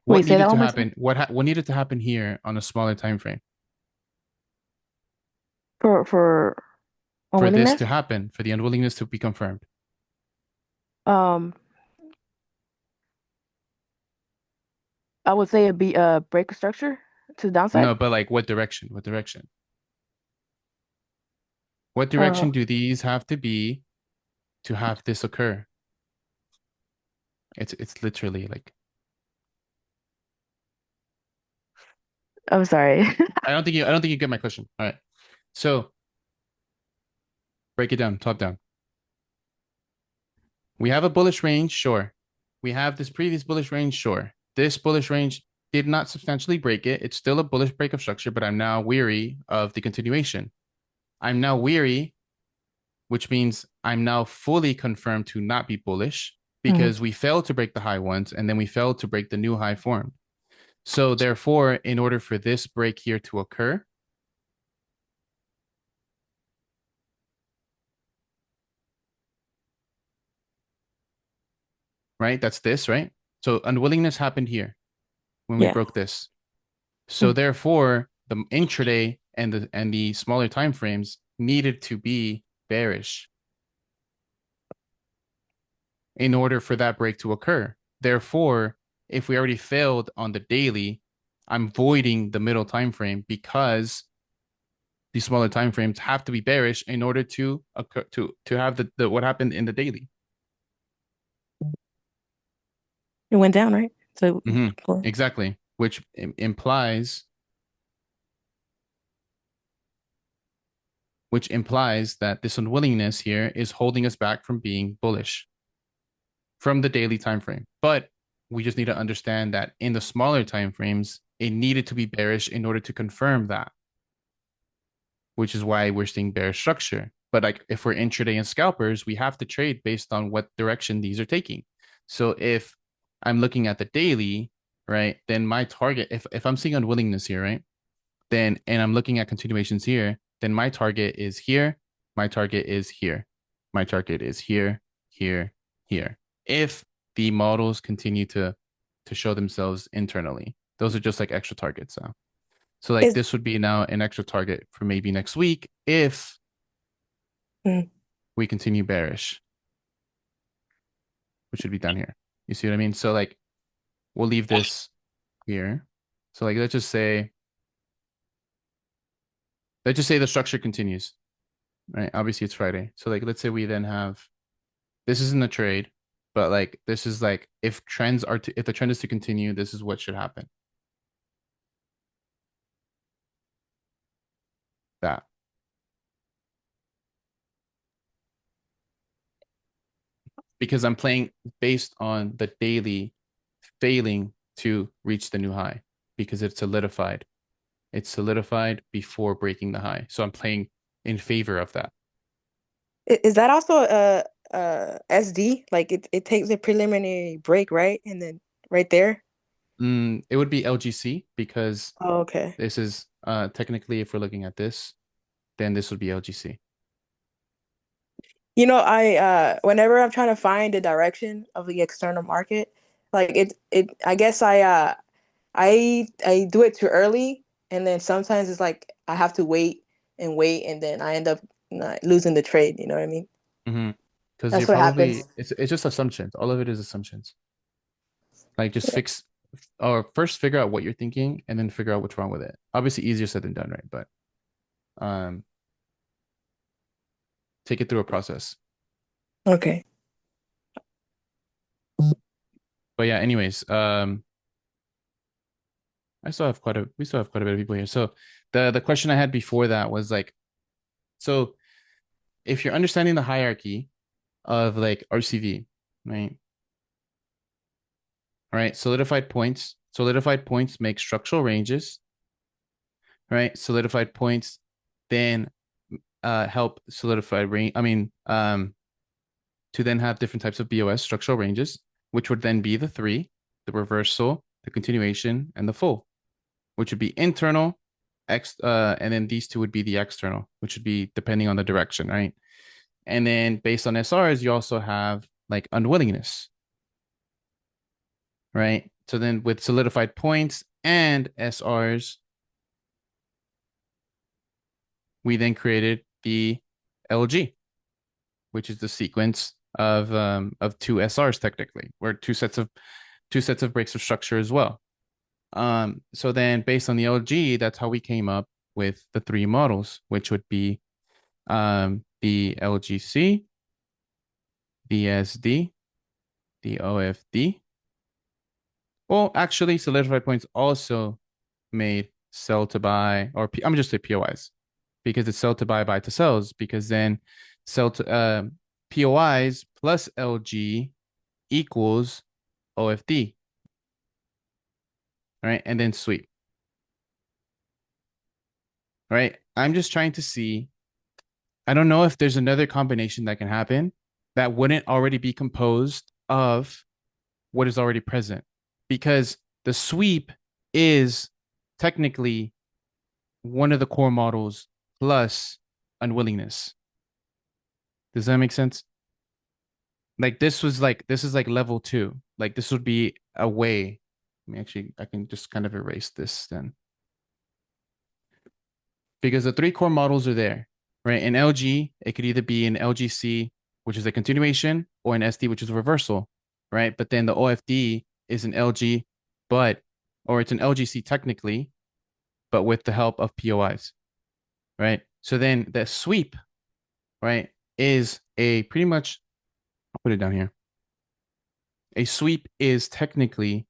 What Wait, say that needed to one more time. happen? What needed to happen here on a smaller time frame For for this to unwillingness? happen, for the unwillingness to be confirmed? Um, I would say it'd be a break of structure to the downside. No, but like what direction? What direction? What Uh, direction do these have to be to have this occur? It's literally like I'm sorry. I don't think you get my question. All right. So break it down, top down. We have a bullish range, sure. We have this previous bullish range, sure. This bullish range did not substantially break it. It's still a bullish break of structure, but I'm now weary of the continuation. I'm now weary, which means I'm now fully confirmed to not be bullish Mhm. because we failed to break the high ones and then we failed to break the new high formed. So therefore, in order for this break here to occur, right? That's this, right? So unwillingness happened here when we Yeah. broke this. So Mm. therefore, the intraday and the smaller time frames needed to be bearish in order for that break to occur. Therefore, if we already failed on the daily, I'm voiding the middle time frame because the smaller time frames have to be bearish in order to occur to have the what happened in the daily. It went down, right? So, Mm-hmm. well, Exactly, which implies that this unwillingness here is holding us back from being bullish from the daily time frame. But we just need to understand that in the smaller time frames, it needed to be bearish in order to confirm that, which is why we're seeing bearish structure. But like if we're intraday and scalpers, we have to trade based on what direction these are taking. So if I'm looking at the daily, right, then my target, if I'm seeing unwillingness here, right, then and I'm looking at continuations here, then my target is here, my target is here, my target is here, here, here. If the models continue to show themselves internally, those are just like extra targets now. So like is this would be now an extra target for maybe next week if mm, we continue bearish, which should be down here. You see what I mean? So like we'll leave this here. So like let's just say the structure continues, right? Obviously it's Friday. So like let's say we then have this isn't a trade, but like this is like if if the trend is to continue, this is what should happen. That because I'm playing based on the daily failing to reach the new high because it's solidified. It's solidified before breaking the high. So I'm playing in favor of that. is that also a SD? Like it takes a preliminary break, right? And then right there. It would be LGC because Oh, okay. this is technically if we're looking at this, then this would be LGC. I whenever I'm trying to find the direction of the external market, like it I guess I do it too early, and then sometimes it's like I have to wait and then I end up not losing the trade, you know what I mean? Mm-hmm. Because That's you're what happens. probably it's just assumptions. All of it is assumptions. Like just Yeah. fix or first figure out what you're thinking and then figure out what's wrong with it. Obviously easier said than done, right? But um take it through a process. Okay. But yeah, anyways, we still have quite a bit of people here. So the question I had before that was like, so if you're understanding the hierarchy of like RCV, right? All right, solidified points make structural ranges, right? Solidified points then help solidify range. To then have different types of BOS structural ranges, which would then be the three: the reversal, the continuation, and the full, which would be internal, and then these two would be the external, which would be depending on the direction, right? And then based on SRs, you also have like unwillingness, right? So then with solidified points and SRs, we then created the LG, which is the sequence of two SRs technically, or two sets of breaks of structure as well. So then based on the LG, that's how we came up with the three models, which would be the LGC, the SD, the OFD. Well, actually, solidified points also made sell to buy, or I'm just say POIs, because it's sell to buy to sells, because then sell to POIs plus LG equals OFD, right? And then sweep, right? I'm just trying to see. I don't know if there's another combination that can happen that wouldn't already be composed of what is already present, because the sweep is technically one of the core models plus unwillingness. Does that make sense? Like this is like level 2. Like this would be a way. I can just kind of erase this then. Because the three core models are there, right? In LG, it could either be an LGC, which is a continuation, or an SD, which is a reversal, right? But then the OFD is an LG, or it's an LGC technically, but with the help of POIs, right? So then the sweep, right, is a pretty much, I'll put it down here. A sweep is technically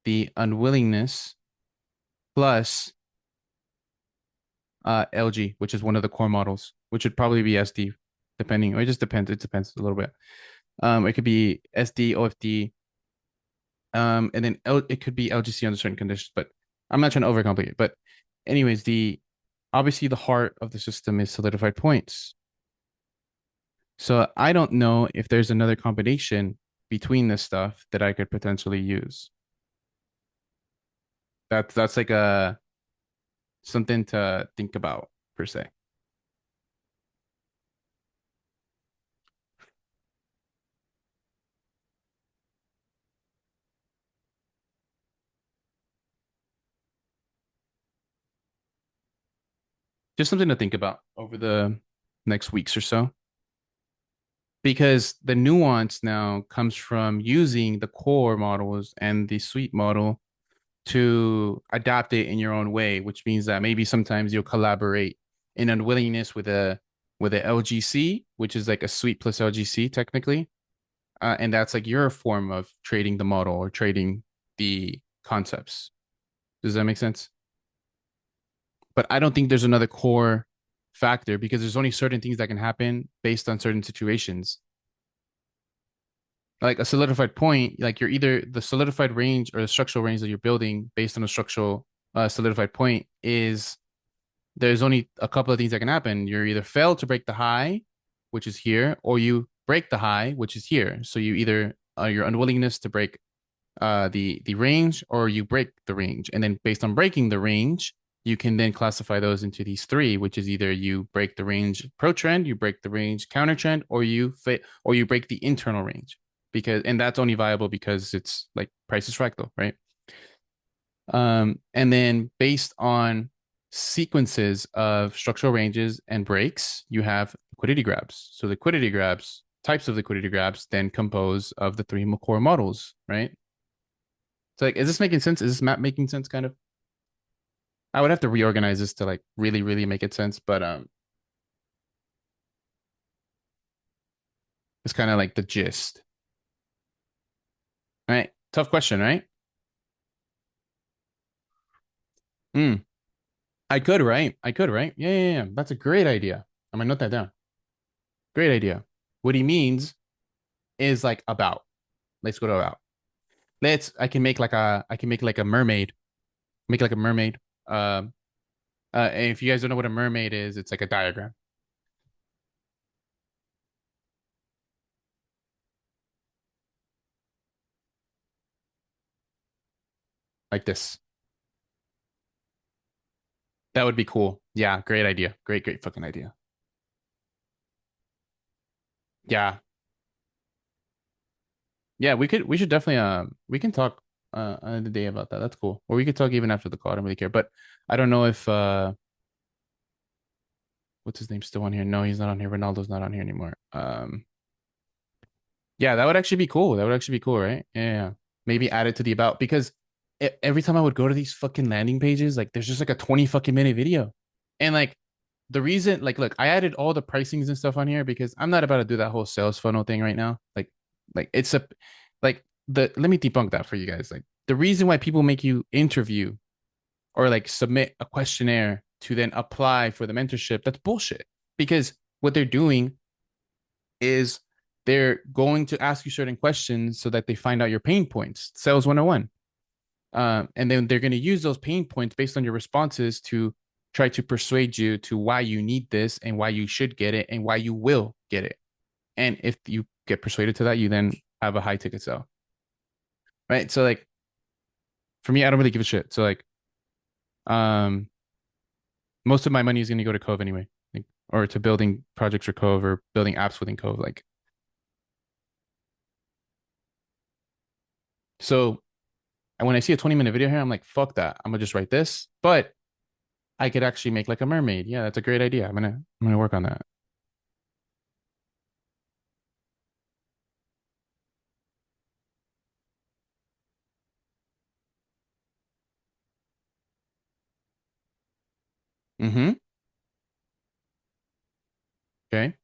the unwillingness plus LG, which is one of the core models, which would probably be SD, depending, or it just depends. It depends a little bit. It could be SD, OFD, and then it could be LGC under certain conditions, but I'm not trying to overcomplicate it. But anyways, obviously the heart of the system is solidified points. So I don't know if there's another combination between this stuff that I could potentially use. That's like something to think about per se. Just something to think about over the next weeks or so. Because the nuance now comes from using the core models and the suite model to adapt it in your own way, which means that maybe sometimes you'll collaborate in unwillingness with a LGC, which is like a suite plus LGC technically. And that's like your form of trading the model or trading the concepts. Does that make sense? But I don't think there's another core factor, because there's only certain things that can happen based on certain situations. Like a solidified point, like you're either the solidified range or the structural range that you're building based on a structural solidified point is, there's only a couple of things that can happen. You're either fail to break the high, which is here, or you break the high, which is here. So you either your unwillingness to break the range, or you break the range. And then based on breaking the range, you can then classify those into these three, which is either you break the range pro trend, you break the range counter trend, or you break the internal range. And that's only viable because it's like price is fractal, right? And then based on sequences of structural ranges and breaks, you have liquidity grabs. So types of liquidity grabs then compose of the three core models, right? So like, is this making sense? Is this map making sense kind of? I would have to reorganize this to like really, really make it sense, but it's kind of like the gist. All right. Tough question, right? I could, right? Yeah. That's a great idea. I'm gonna note that down. Great idea. What he means is like about. Let's go to about. I can make like a mermaid. Make like a mermaid. And if you guys don't know what a mermaid is, it's like a diagram. like this. That would be cool. Yeah, great idea. Great fucking idea. Yeah. Yeah, we should definitely we can talk another day about that. That's cool. Or we could talk even after the call. I don't really care. But I don't know if what's his name still on here? No, he's not on here. Ronaldo's not on here anymore. Yeah, that would actually be cool. That would actually be cool, right? Yeah. Maybe add it to the about because every time I would go to these fucking landing pages, like there's just like a 20 fucking minute video. And like the reason, like, look, I added all the pricings and stuff on here because I'm not about to do that whole sales funnel thing right now. Like it's a like the let me debunk that for you guys. Like the reason why people make you interview or like submit a questionnaire to then apply for the mentorship, that's bullshit. Because what they're doing is they're going to ask you certain questions so that they find out your pain points. Sales 101. And then they're going to use those pain points based on your responses to try to persuade you to why you need this and why you should get it and why you will get it. And if you get persuaded to that, you then have a high ticket sell. Right. So like for me, I don't really give a shit. So like um most of my money is going to go to Cove anyway. Like, or to building projects for Cove or building apps within Cove. Like so and when I see a 20-minute video here, I'm like, fuck that. I'm gonna just write this. But I could actually make like a mermaid. Yeah, that's a great idea. I'm gonna work on that. Mm-hmm. Okay.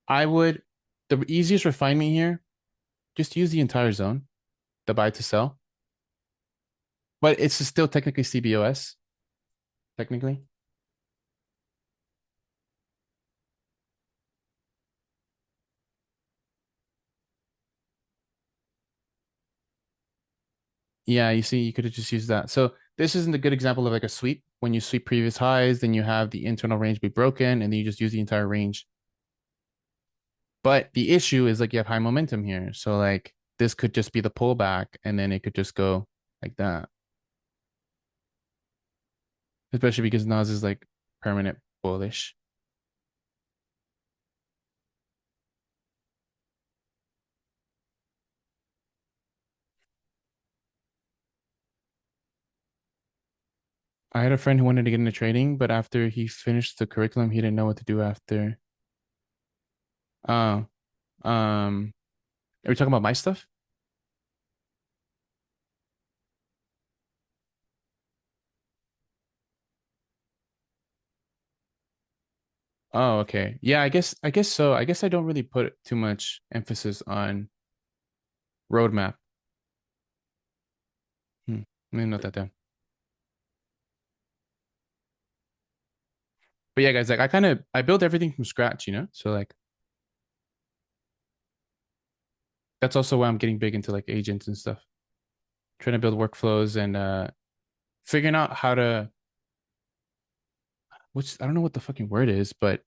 I would the easiest refinement here, just use the entire zone, the buy to sell. But it's still technically CBOS, technically. Yeah, you see, you could have just used that. So this isn't a good example of like a sweep. When you sweep previous highs, then you have the internal range be broken, and then you just use the entire range. But the issue is like you have high momentum here. So like this could just be the pullback, and then it could just go like that. Especially because Nas is like permanent bullish. I had a friend who wanted to get into trading, but after he finished the curriculum, he didn't know what to do after. Oh, are we talking about my stuff? Oh, okay. Yeah, I guess so. I guess I don't really put too much emphasis on roadmap. Let me note that down. But yeah, guys, like I built everything from scratch, you know? So like that's also why I'm getting big into like agents and stuff. Trying to build workflows and figuring out how to which I don't know what the fucking word is, but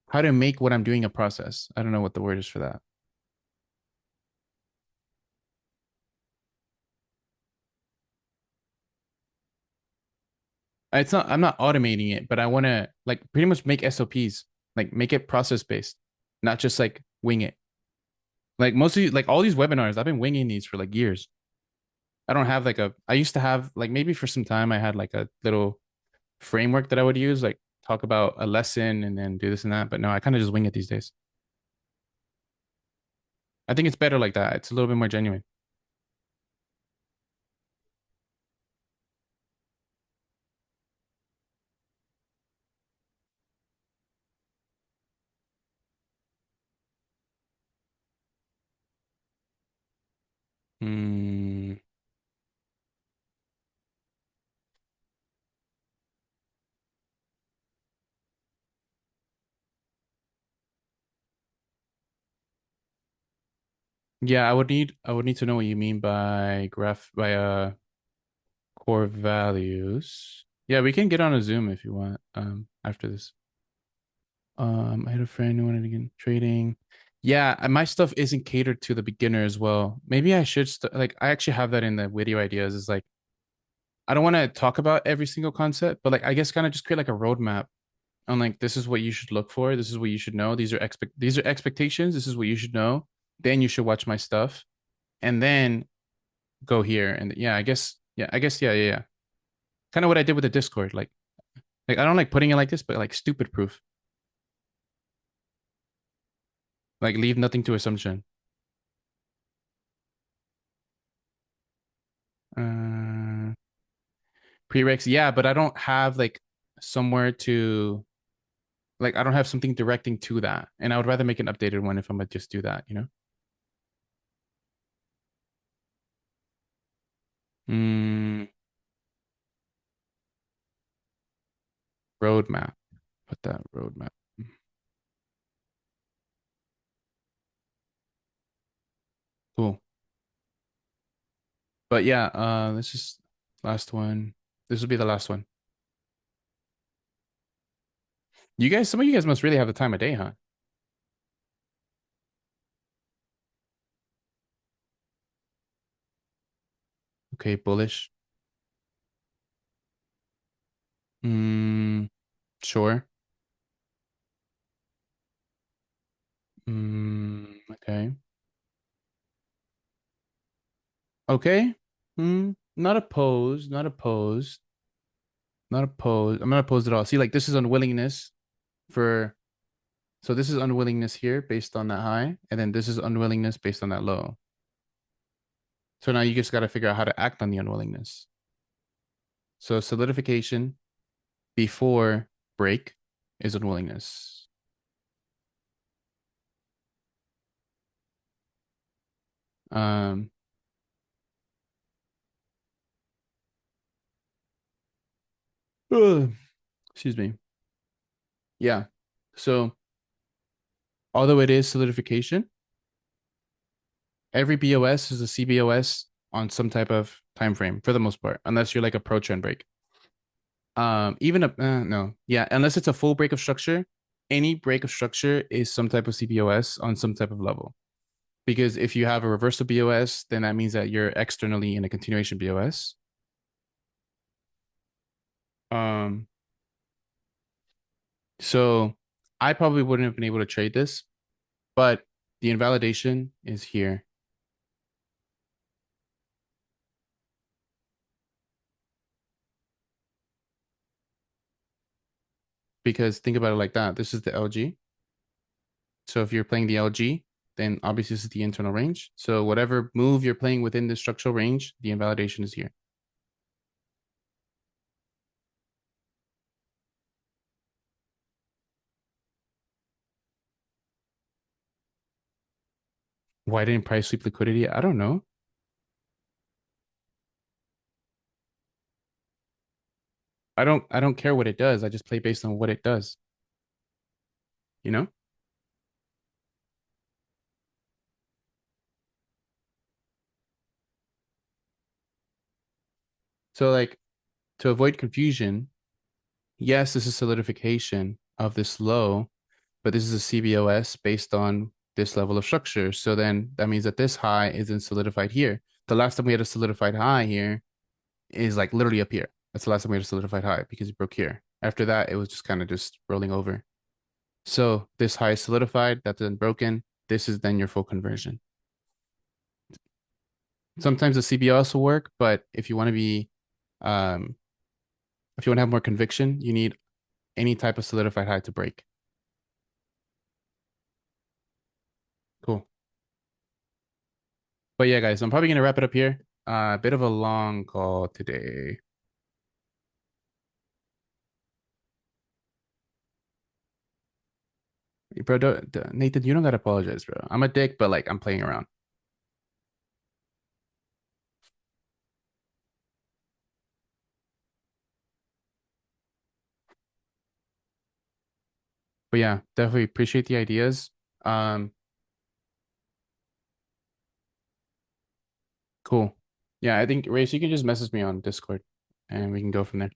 how to make what I'm doing a process. I don't know what the word is for that. It's not I'm not automating it, but I want to like pretty much make SOPs, like make it process based, not just like wing it. Like most of you, like all these webinars, I've been winging these for like years. I don't have like a I used to have like maybe for some time I had like a little framework that I would use, like talk about a lesson and then do this and that. But no, I kind of just wing it these days. I think it's better like that. It's a little bit more genuine. Mm, yeah, I would need to know what you mean by graph by core values. Yeah, we can get on a Zoom if you want after this. I had a friend who wanted to get trading. Yeah, my stuff isn't catered to the beginner as well. Maybe I should like I actually have that in the video ideas. Is like I don't want to talk about every single concept, but like I guess kind of just create like a roadmap on like this is what you should look for. This is what you should know. These are expectations. This is what you should know. Then you should watch my stuff, and then go here. And yeah, I guess yeah. Kind of what I did with the Discord. Like I don't like putting it like this, but like stupid proof. Like leave nothing to assumption. Uh, Prereqs, yeah, but I don't have like somewhere to like I don't have something directing to that, and I would rather make an updated one if I'm gonna just do that, you know. Mm, roadmap. Put that roadmap. Cool. But yeah, this is last one. This will be the last one. You guys, some of you guys must really have the time of day, huh? Okay, bullish. Mm, sure. Okay. Okay. Not opposed, not opposed, not opposed. I'm not opposed at all. See, like this is unwillingness for so this is unwillingness here based on that high, and then this is unwillingness based on that low. So now you just got to figure out how to act on the unwillingness. So solidification before break is unwillingness. Um, excuse me. Yeah. So although it is solidification, every BOS is a CBOS on some type of time frame for the most part, unless you're like a pro trend break. Even a no, yeah, unless it's a full break of structure, any break of structure is some type of CBOS on some type of level. Because if you have a reversal BOS, then that means that you're externally in a continuation BOS. Um, so I probably wouldn't have been able to trade this, but the invalidation is here. Because think about it like that. This is the LG. So if you're playing the LG, then obviously this is the internal range. So whatever move you're playing within the structural range, the invalidation is here. Why didn't price sweep liquidity? I don't know. I don't care what it does. I just play based on what it does, you know? So like to avoid confusion, yes, this is solidification of this low, but this is a CBOS based on this level of structure. So then that means that this high isn't solidified here. The last time we had a solidified high here is like literally up here. That's the last time we had a solidified high because it broke here. After that, it was just kind of just rolling over. So this high is solidified, that's then broken. This is then your full conversion. Sometimes the CBOS will work, but if you want to be, um, if you want to have more conviction, you need any type of solidified high to break. Cool. But yeah, guys, I'm probably gonna wrap it up here. A bit of a long call today. Bro, Nathan, you don't gotta apologize, bro. I'm a dick, but like I'm playing around. But yeah, definitely appreciate the ideas. Um, cool. Yeah, I think Race, you can just message me on Discord and we can go from there.